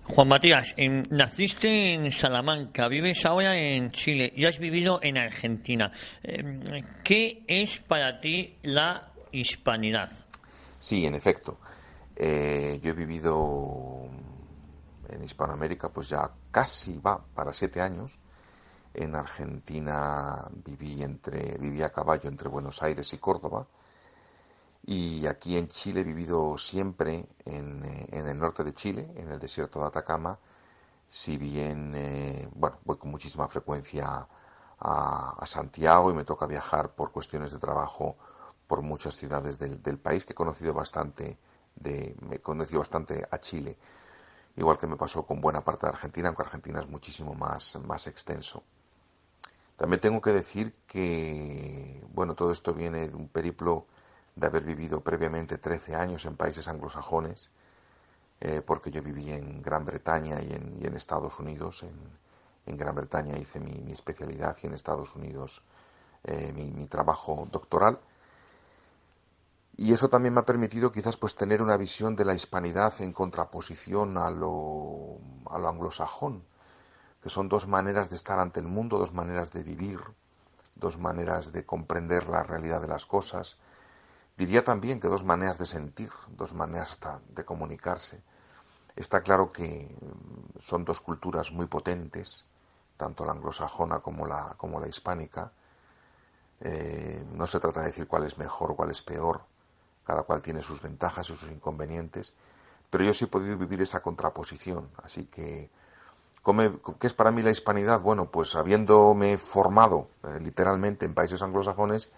Juan Matías, naciste en Salamanca, vives ahora en Chile y has vivido en Argentina. ¿Qué es para ti la hispanidad?
Sí, en efecto. Yo he vivido en Hispanoamérica pues ya casi va para 7 años. En Argentina viví a caballo entre Buenos Aires y Córdoba. Y aquí en Chile he vivido siempre en el norte de Chile, en el desierto de Atacama, si bien voy con muchísima frecuencia a Santiago y me toca viajar por cuestiones de trabajo por muchas ciudades del país, que he conocido bastante a Chile, igual que me pasó con buena parte de Argentina, aunque Argentina es muchísimo más extenso. También tengo que decir que todo esto viene de un periplo de haber vivido previamente 13 años en países anglosajones, porque yo viví en Gran Bretaña y en Estados Unidos. En Gran Bretaña hice mi especialidad y en Estados Unidos mi trabajo doctoral. Y eso también me ha permitido quizás pues tener una visión de la hispanidad en contraposición a lo anglosajón, que son dos maneras de estar ante el mundo, dos maneras de vivir, dos maneras de comprender la realidad de las cosas. Diría también que dos maneras de sentir, dos maneras hasta de comunicarse. Está claro que son dos culturas muy potentes, tanto la anglosajona como la hispánica. No se trata de decir cuál es mejor o cuál es peor, cada cual tiene sus ventajas y sus inconvenientes, pero yo sí he podido vivir esa contraposición. Así que, ¿qué es para mí la hispanidad? Bueno, pues habiéndome formado literalmente en países anglosajones,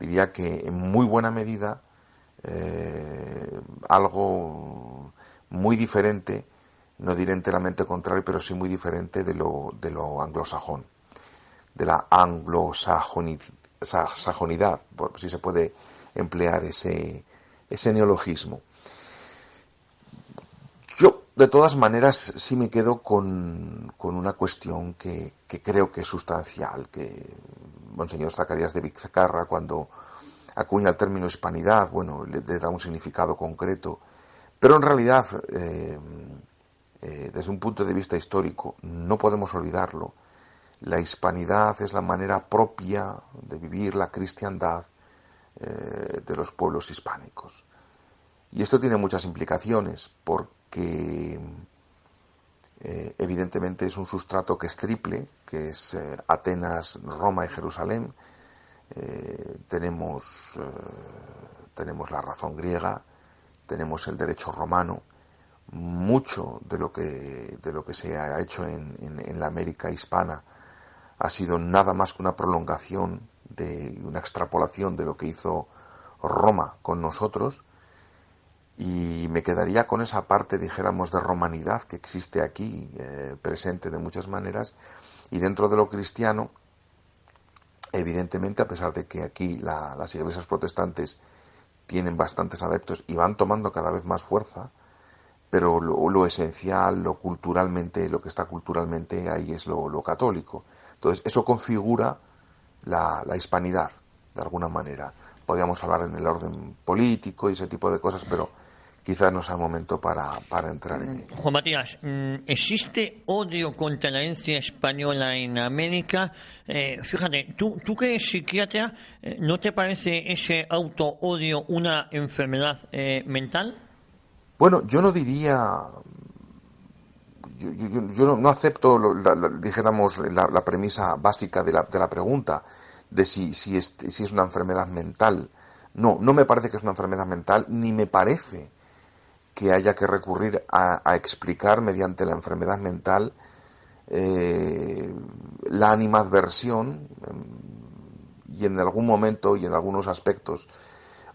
diría que en muy buena medida algo muy diferente, no diré enteramente contrario, pero sí muy diferente de lo anglosajón, de la anglosajonidad, si se puede emplear ese neologismo. Yo, de todas maneras, sí me quedo con una cuestión que creo que es sustancial, que Monseñor Zacarías de Vizcarra, cuando acuña el término hispanidad, le da un significado concreto, pero en realidad, desde un punto de vista histórico, no podemos olvidarlo. La hispanidad es la manera propia de vivir la cristiandad de los pueblos hispánicos. Y esto tiene muchas implicaciones, porque evidentemente es un sustrato que es triple, que es Atenas, Roma y Jerusalén. Tenemos la razón griega, tenemos el derecho romano. Mucho de lo que se ha hecho en la América hispana ha sido nada más que una prolongación, una extrapolación de lo que hizo Roma con nosotros. Y me quedaría con esa parte, dijéramos, de romanidad que existe aquí, presente de muchas maneras, y dentro de lo cristiano, evidentemente, a pesar de que aquí las iglesias protestantes tienen bastantes adeptos y van tomando cada vez más fuerza, pero lo esencial, lo que está culturalmente ahí es lo católico. Entonces, eso configura la hispanidad, de alguna manera. Podríamos hablar en el orden político y ese tipo de cosas, pero quizás no sea el momento para entrar en ello.
Juan Matías, ¿existe odio contra la herencia española en América? Fíjate, tú que eres psiquiatra, ¿no te parece ese auto-odio una enfermedad mental?
Bueno, yo no diría... Yo no acepto, dijéramos, la premisa básica de la pregunta de si es una enfermedad mental. No me parece que es una enfermedad mental, ni me parece que haya que recurrir a explicar mediante la enfermedad mental la animadversión y en algún momento y en algunos aspectos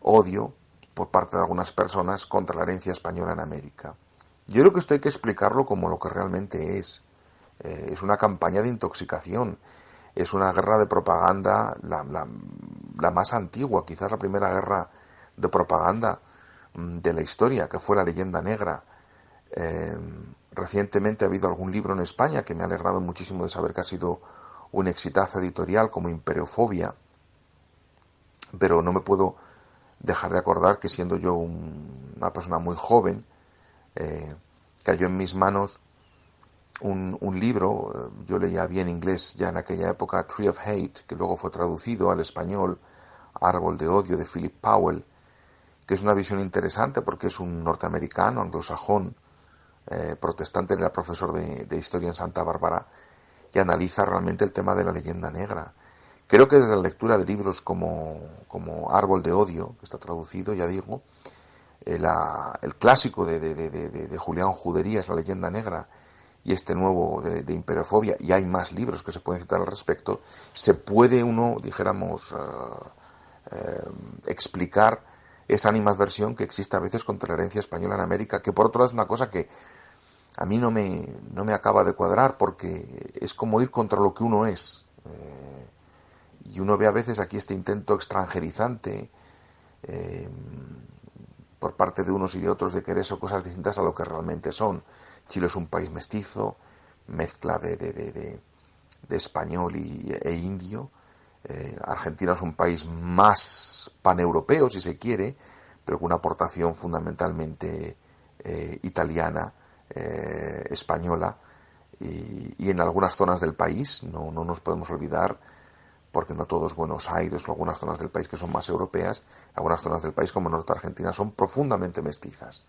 odio por parte de algunas personas contra la herencia española en América. Yo creo que esto hay que explicarlo como lo que realmente es. Es una campaña de intoxicación, es una guerra de propaganda, la más antigua, quizás la primera guerra de propaganda de la historia, que fue La Leyenda Negra. Recientemente ha habido algún libro en España que me ha alegrado muchísimo de saber que ha sido un exitazo editorial, como Imperiofobia, pero no me puedo dejar de acordar que, siendo yo una persona muy joven, cayó en mis manos un libro, yo leía bien inglés ya en aquella época, Tree of Hate, que luego fue traducido al español, Árbol de Odio, de Philip Powell, que es una visión interesante porque es un norteamericano, anglosajón, protestante, era profesor de historia en Santa Bárbara, y analiza realmente el tema de la leyenda negra. Creo que desde la lectura de libros como Árbol de Odio, que está traducido, ya digo, el clásico de Julián Juderías, La Leyenda Negra, y este nuevo de Imperiofobia, y hay más libros que se pueden citar al respecto, se puede uno, dijéramos, explicar esa animadversión que existe a veces contra la herencia española en América, que por otro lado es una cosa que a mí no me acaba de cuadrar, porque es como ir contra lo que uno es. Y uno ve a veces aquí este intento extranjerizante por parte de unos y de otros de querer ser cosas distintas a lo que realmente son. Chile es un país mestizo, mezcla de español e indio. Argentina es un país más paneuropeo, si se quiere, pero con una aportación fundamentalmente italiana, española, y en algunas zonas del país, no nos podemos olvidar, porque no todo es Buenos Aires, o algunas zonas del país que son más europeas, algunas zonas del país como el norte de Argentina son profundamente mestizas.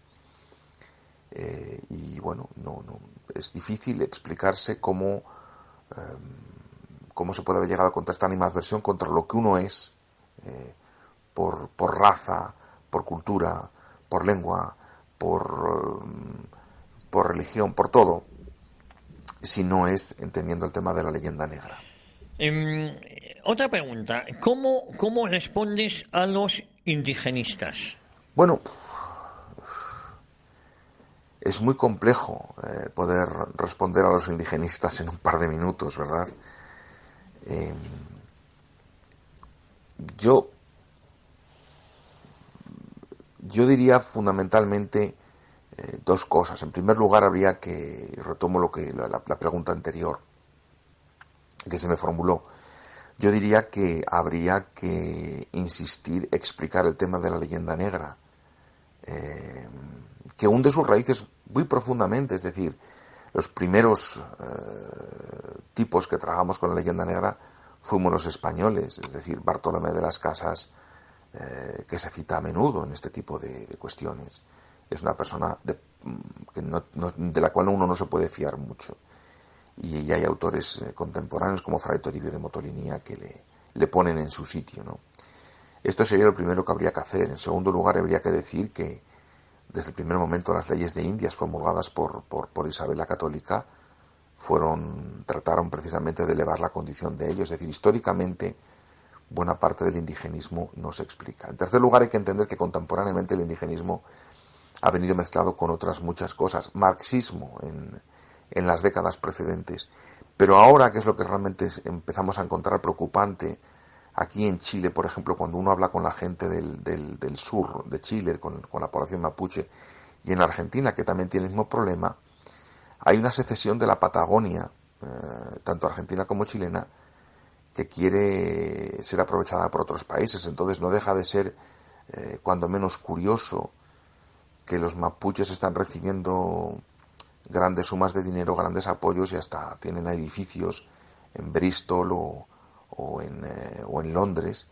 Y bueno, no es difícil explicarse cómo se puede haber llegado contra esta animadversión contra lo que uno es, por raza, por cultura, por lengua, por religión, por todo, si no es entendiendo el tema de la leyenda negra.
Otra pregunta, ¿cómo respondes a los indigenistas?
Bueno, es muy complejo poder responder a los indigenistas en un par de minutos, ¿verdad? Yo diría fundamentalmente dos cosas. En primer lugar, habría que, retomo la pregunta anterior que se me formuló, yo diría que habría que insistir, explicar el tema de la leyenda negra, que hunde sus raíces muy profundamente. Es decir, los primeros tipos que trabajamos con la leyenda negra fuimos los españoles, es decir, Bartolomé de las Casas, que se cita a menudo en este tipo de cuestiones. Es una persona de la cual uno no se puede fiar mucho. Y hay autores contemporáneos como Fray Toribio de Motolinía que le ponen en su sitio, ¿no? Esto sería lo primero que habría que hacer. En segundo lugar, habría que decir que desde el primer momento las leyes de Indias promulgadas por Isabel la Católica trataron precisamente de elevar la condición de ellos. Es decir, históricamente buena parte del indigenismo no se explica. En tercer lugar, hay que entender que contemporáneamente el indigenismo ha venido mezclado con otras muchas cosas. Marxismo en las décadas precedentes. Pero ahora, que es lo que realmente empezamos a encontrar preocupante, Aquí en Chile, por ejemplo, cuando uno habla con la gente del sur de Chile, con la población mapuche, y en Argentina, que también tiene el mismo problema, hay una secesión de la Patagonia, tanto argentina como chilena, que quiere ser aprovechada por otros países. Entonces no deja de ser, cuando menos curioso, que los mapuches están recibiendo grandes sumas de dinero, grandes apoyos, y hasta tienen edificios en Bristol o en Londres,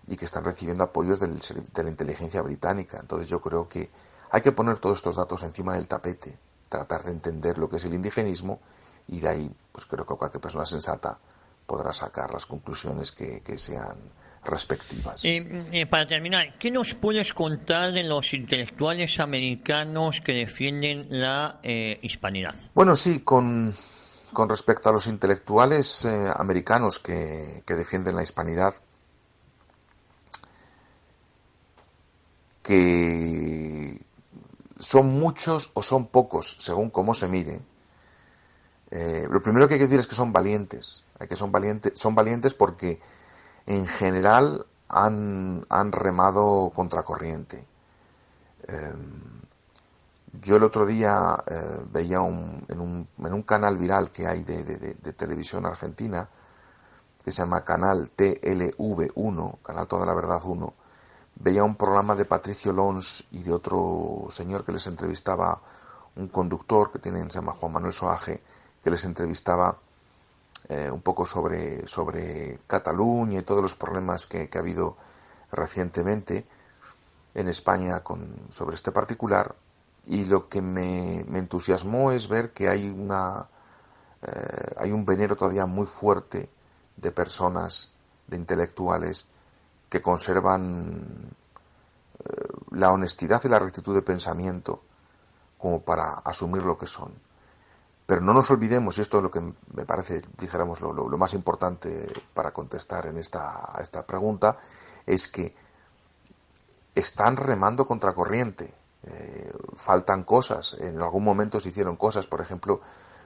y que están recibiendo apoyos de la inteligencia británica. Entonces yo creo que hay que poner todos estos datos encima del tapete, tratar de entender lo que es el indigenismo, y de ahí pues creo que cualquier persona sensata podrá sacar las conclusiones que sean respectivas.
Para terminar, ¿qué nos puedes contar de los intelectuales americanos que defienden la hispanidad?
Bueno, sí, con respecto a los intelectuales americanos que defienden la hispanidad, que son muchos o son pocos, según cómo se mire, lo primero que hay que decir es que son valientes. Son valientes porque en general han remado contracorriente. Yo el otro día veía en un canal viral que hay de televisión argentina, que se llama Canal TLV1, Canal Toda la Verdad 1, veía un programa de Patricio Lons y de otro señor que les entrevistaba, un conductor que se llama Juan Manuel Soaje, que les entrevistaba un poco sobre Cataluña y todos los problemas que ha habido recientemente en España sobre este particular. Y lo que me entusiasmó es ver que hay un venero todavía muy fuerte de personas, de intelectuales, que conservan la honestidad y la rectitud de pensamiento como para asumir lo que son. Pero no nos olvidemos, y esto es lo que me parece, dijéramos, lo más importante para contestar a esta pregunta, es que están remando contracorriente. Faltan cosas, en algún momento se hicieron cosas. Por ejemplo,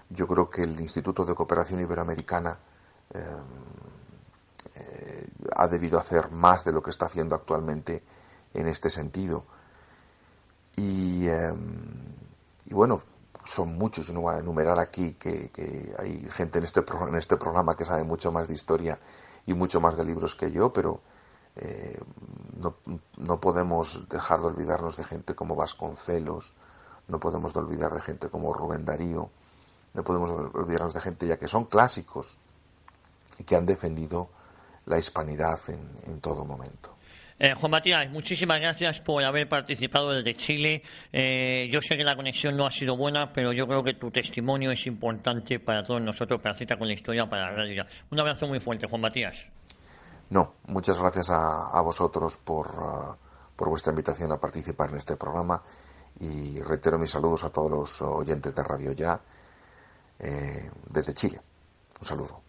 yo creo que el Instituto de Cooperación Iberoamericana ha debido hacer más de lo que está haciendo actualmente en este sentido. Y bueno, son muchos, yo no voy a enumerar aquí que hay gente en este programa que sabe mucho más de historia y mucho más de libros que yo, pero no podemos dejar de olvidarnos de gente como Vasconcelos, no podemos olvidar de gente como Rubén Darío, no podemos olvidarnos de gente ya que son clásicos y que han defendido la hispanidad en todo momento.
Juan Matías, muchísimas gracias por haber participado desde Chile. Yo sé que la conexión no ha sido buena, pero yo creo que tu testimonio es importante para todos nosotros, para Cita con la Historia, para la radio. Un abrazo muy fuerte, Juan Matías.
No, muchas gracias a vosotros por vuestra invitación a participar en este programa, y reitero mis saludos a todos los oyentes de Radio Ya desde Chile. Un saludo.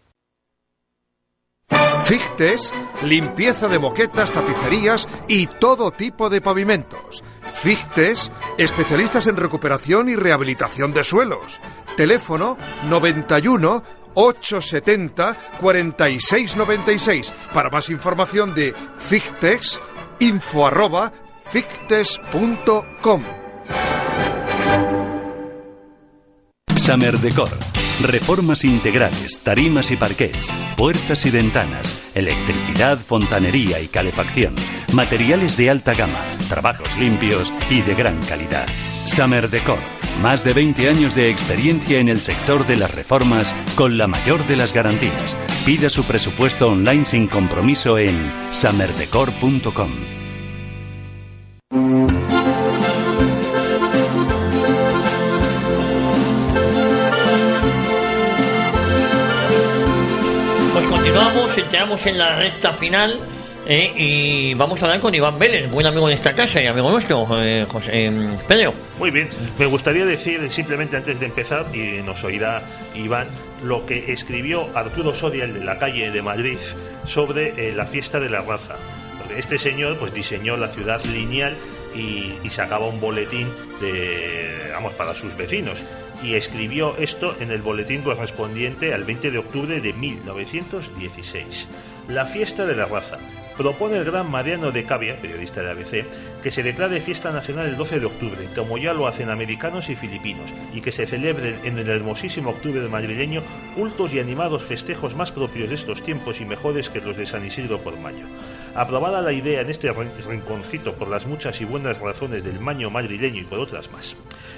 Fichtes, limpieza de moquetas, tapicerías y todo tipo de pavimentos. Fichtes, especialistas en recuperación y rehabilitación de suelos. Teléfono 91 870 4696. Para más información de Fichtes, info@fichtes.com.
Summer Decor. Reformas integrales, tarimas y parquets, puertas y ventanas, electricidad, fontanería y calefacción, materiales de alta gama, trabajos limpios y de gran calidad. Summer Decor. Más de 20 años de experiencia en el sector de las reformas con la mayor de las garantías. Pida su presupuesto online sin compromiso en summerdecor.com.
Entramos en la recta final y vamos a hablar con Iván Vélez, buen amigo de esta casa y amigo nuestro, Pedro.
Muy bien, me gustaría decir simplemente antes de empezar, y nos oirá Iván, lo que escribió Arturo Soria, el de la calle de Madrid, sobre la fiesta de la raza. Este señor pues diseñó la ciudad lineal y sacaba un boletín para sus vecinos. y escribió esto en el boletín correspondiente al 20 de octubre de 1916. La fiesta de la raza. Propone el gran Mariano de Cavia, periodista de ABC, que se declare fiesta nacional el 12 de octubre, como ya lo hacen americanos y filipinos, y que se celebren en el hermosísimo octubre madrileño cultos y animados festejos más propios de estos tiempos y mejores que los de San Isidro por mayo. Aprobada la idea en este rinconcito por las muchas y buenas razones del maño madrileño y por otras más.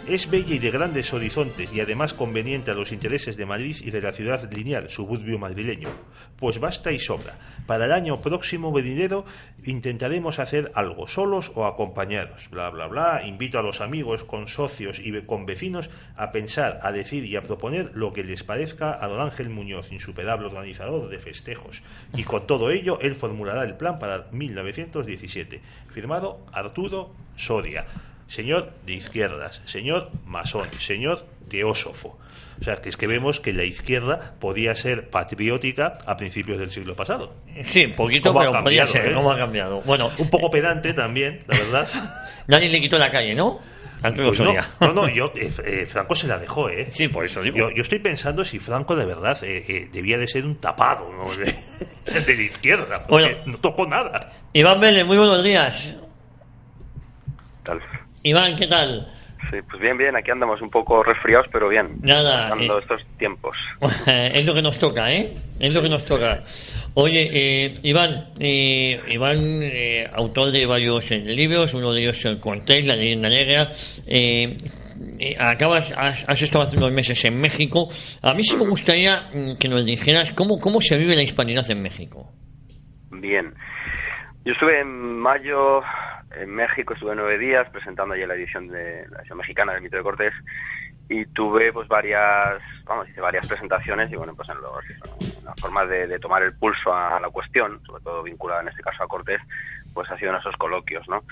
Es bella y de grandes horizontes y además conveniente a los intereses de Madrid y de la ciudad lineal, suburbio madrileño. Pues basta y sobra. Para el año próximo venidero intentaremos hacer algo, solos o acompañados. Bla, bla, bla. Invito a los amigos, con socios y con vecinos a pensar, a decir y a proponer lo que les parezca a don Ángel Muñoz, insuperable organizador de festejos. Y con todo ello, él formulará el plan para 1917. Firmado Arturo Soria. Señor de izquierdas, señor masón, señor teósofo. O sea, que es que vemos que la izquierda podía ser patriótica a principios del siglo pasado.
Sí, poquito, pero podía ser. ¿Cómo ha cambiado? Bueno,
un poco pedante también, la verdad.
Nadie le quitó la calle, ¿no?
Pues Franco se la dejó, ¿eh?
Sí, por eso digo.
Yo estoy pensando si Franco de verdad debía de ser un tapado, ¿no? de la izquierda, porque no tocó nada.
Iván Vélez, muy buenos días.
Tal.
Iván, ¿qué tal?
Sí, pues bien, aquí andamos un poco resfriados, pero bien.
Nada.
Pasando estos tiempos.
Es lo que nos toca, ¿eh? Es lo que nos toca. Oye, Iván, autor de varios libros, uno de ellos Cortés, La leyenda negra. Has estado hace unos meses en México. A mí sí me gustaría que nos dijeras cómo se vive la hispanidad en México.
Bien. Yo estuve en mayo en México, estuve 9 días presentando allí la edición mexicana del Mito de Cortés y tuve pues varias presentaciones y bueno, pues en las formas de tomar el pulso a la cuestión, sobre todo vinculada en este caso a Cortés, pues ha sido en esos coloquios, ¿no?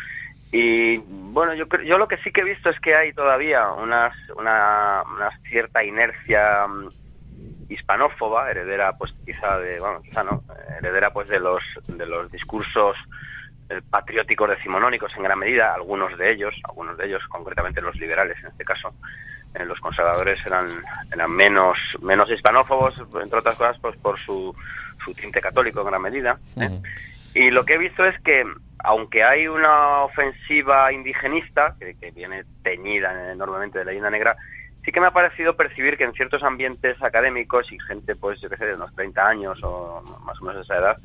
Y bueno, yo lo que sí que he visto es que hay todavía una cierta inercia hispanófoba, heredera pues heredera pues de los discursos patrióticos decimonónicos en gran medida, algunos de ellos, concretamente los liberales en este caso. Los conservadores eran menos hispanófobos, entre otras cosas pues por su tinte católico en gran medida, ¿eh? Y lo que he visto es que aunque hay una ofensiva indigenista que viene teñida enormemente de leyenda negra, sí que me ha parecido percibir que en ciertos ambientes académicos y gente pues yo qué sé de unos 30 años o más o menos de esa edad,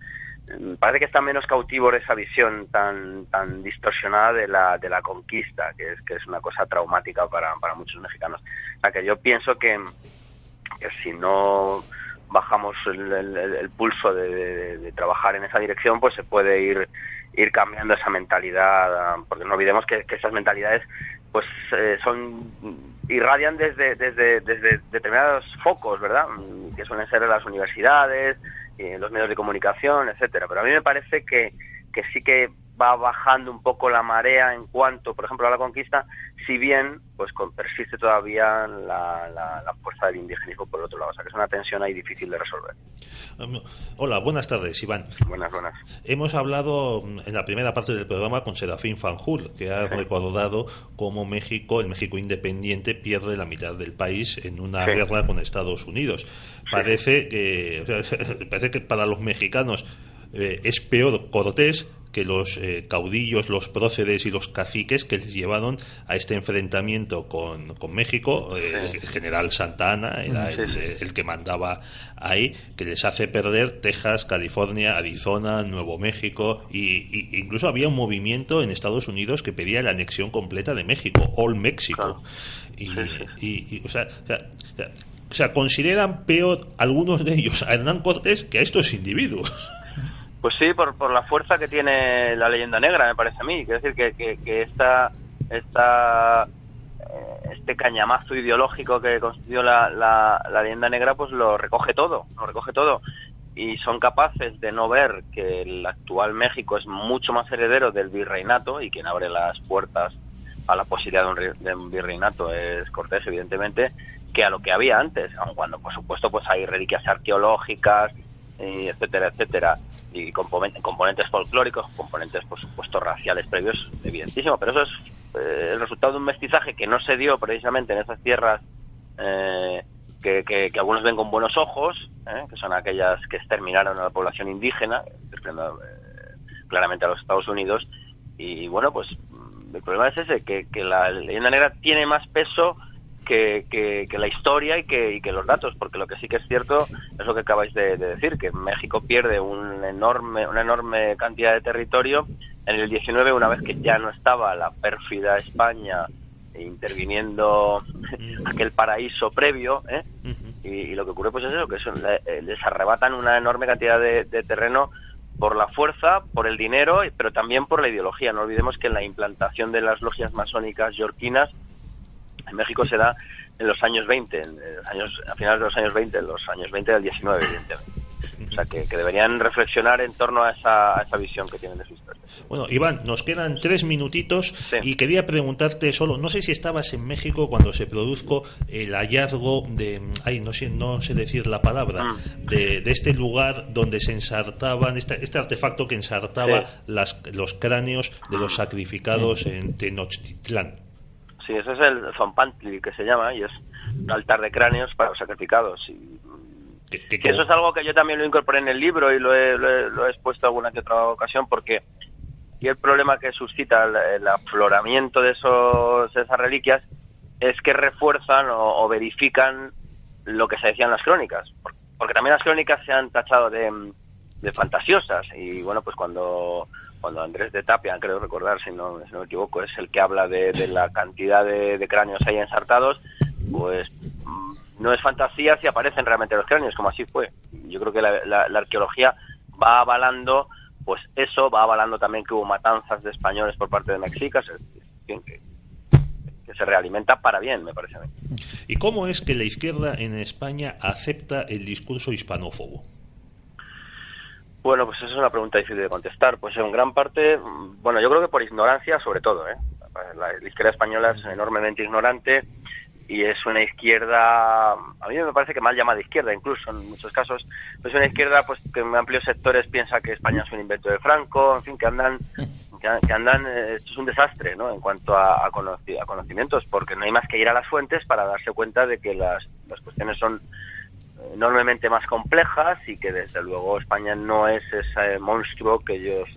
parece que está menos cautivo esa visión tan distorsionada de la conquista, que es una cosa traumática para muchos mexicanos. O sea que yo pienso que si no bajamos el pulso de trabajar en esa dirección, pues se puede ir cambiando esa mentalidad, porque no olvidemos que esas mentalidades pues irradian desde determinados focos, ¿verdad? Que suelen ser las universidades, los medios de comunicación, etcétera. Pero a mí me parece que sí que va bajando un poco la marea en cuanto, por ejemplo, a la conquista, si bien pues persiste todavía la fuerza del indigenismo por el otro lado. O sea que es una tensión ahí difícil de resolver.
Hola, buenas tardes, Iván.
Buenas.
Hemos hablado en la primera parte del programa con Serafín Fanjul, que ha recordado cómo el México independiente pierde la mitad del país en una guerra con Estados Unidos. Parece que para los mexicanos es peor Cortés que los caudillos, los próceres y los caciques que les llevaron a este enfrentamiento con México. El general Santa Anna era el que mandaba ahí, que les hace perder Texas, California, Arizona, Nuevo México, y incluso había un movimiento en Estados Unidos que pedía la anexión completa de México, All México. O sea, consideran peor algunos de ellos a Hernán Cortés que a estos individuos.
Pues sí, por la fuerza que tiene la leyenda negra, me parece a mí. Quiero decir que este cañamazo ideológico que constituyó la leyenda negra, pues lo recoge todo. Y son capaces de no ver que el actual México es mucho más heredero del virreinato, y quien abre las puertas a la posibilidad de un virreinato es Cortés, evidentemente, que a lo que había antes, aun cuando, por supuesto, pues hay reliquias arqueológicas, etcétera, y componentes folclóricos, componentes, por supuesto, raciales previos, evidentísimo, pero eso es el resultado de un mestizaje que no se dio precisamente en esas tierras que algunos ven con buenos ojos, que son aquellas que exterminaron a la población indígena, claramente a los Estados Unidos. Y bueno, pues el problema es ese, que la leyenda negra tiene más peso que la historia y que los datos, porque lo que sí que es cierto es lo que acabáis de decir, que México pierde una enorme cantidad de territorio en el 19, una vez que ya no estaba la pérfida España interviniendo aquel paraíso previo, y lo que ocurre pues es eso, que les arrebatan una enorme cantidad de terreno por la fuerza, por el dinero, pero también por la ideología. No olvidemos que la implantación de las logias masónicas yorquinas en México se da en los años 20, a finales de los años 20, en los años 20 del 19, evidentemente. O sea, que deberían reflexionar en torno a esa visión que tienen de su historia.
Bueno, Iván, nos quedan 3 minutitos,
sí.
Y quería preguntarte solo, no sé si estabas en México cuando se produjo el hallazgo de, no sé decir la palabra, de este lugar donde se ensartaban, este artefacto que ensartaba los cráneos de los sacrificados en Tenochtitlán.
Sí, ese es el Zompantli, que se llama, y es un altar de cráneos para los sacrificados. Y que eso es algo que yo también lo incorporé en el libro y lo he expuesto alguna que otra ocasión, porque y el problema que suscita el afloramiento de esas reliquias es que refuerzan o verifican lo que se decía en las crónicas, porque también las crónicas se han tachado de fantasiosas. Y bueno, pues cuando Andrés de Tapia, creo recordar, si no me equivoco, es el que habla de la cantidad de cráneos ahí ensartados, pues no es fantasía si aparecen realmente los cráneos, como así fue. Yo creo que la arqueología va avalando pues eso, va avalando también que hubo matanzas de españoles por parte de mexicas, que se realimenta para bien, me parece a mí.
¿Y cómo es que la izquierda en España acepta el discurso hispanófobo?
Bueno, pues esa es una pregunta difícil de contestar. Pues en gran parte, bueno, yo creo que por ignorancia sobre todo, La izquierda española es enormemente ignorante y es una izquierda, a mí me parece que mal llamada izquierda incluso en muchos casos, pues una izquierda pues que en amplios sectores piensa que España es un invento de Franco, en fin, que andan esto es un desastre, ¿no? En cuanto a conocimientos, porque no hay más que ir a las fuentes para darse cuenta de que las cuestiones son enormemente más complejas y que desde luego España no es ese monstruo que ellos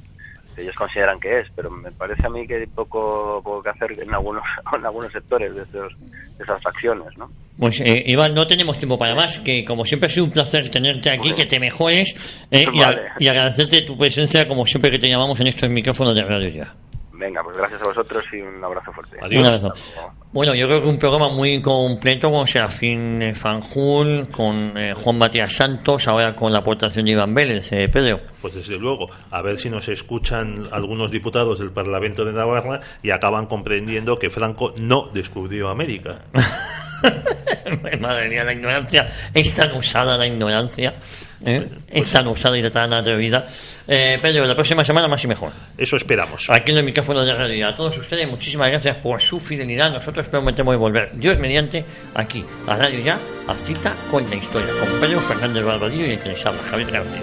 consideran que es, pero me parece a mí que hay poco que hacer en algunos sectores de esas facciones, ¿no?
Pues Iván, no tenemos tiempo para más, que como siempre ha sido un placer tenerte aquí, que te mejores,
vale.
y agradecerte tu presencia como siempre que te llamamos en estos micrófonos de Radio Ya.
Venga, pues gracias a vosotros y un abrazo fuerte.
Adiós.
Un abrazo. Bueno, yo creo que un programa muy completo con Serafín Fanjul, con Juan Matías Santos, ahora con la aportación de Iván Vélez. Pedro.
Pues desde luego, a ver si nos escuchan algunos diputados del Parlamento de Navarra y acaban comprendiendo que Franco no descubrió América.
Madre mía, la ignorancia es tan usada, es tan usada y tan atrevida. Pedro, la próxima semana más y mejor.
Eso esperamos.
Aquí en el micrófono de Radio. A todos ustedes, muchísimas gracias por su fidelidad. Nosotros prometemos volver, Dios mediante, aquí a Radio Ya, a Cita con la Historia, con Pedro Fernández Barbadillo y el que les habla, Javier García.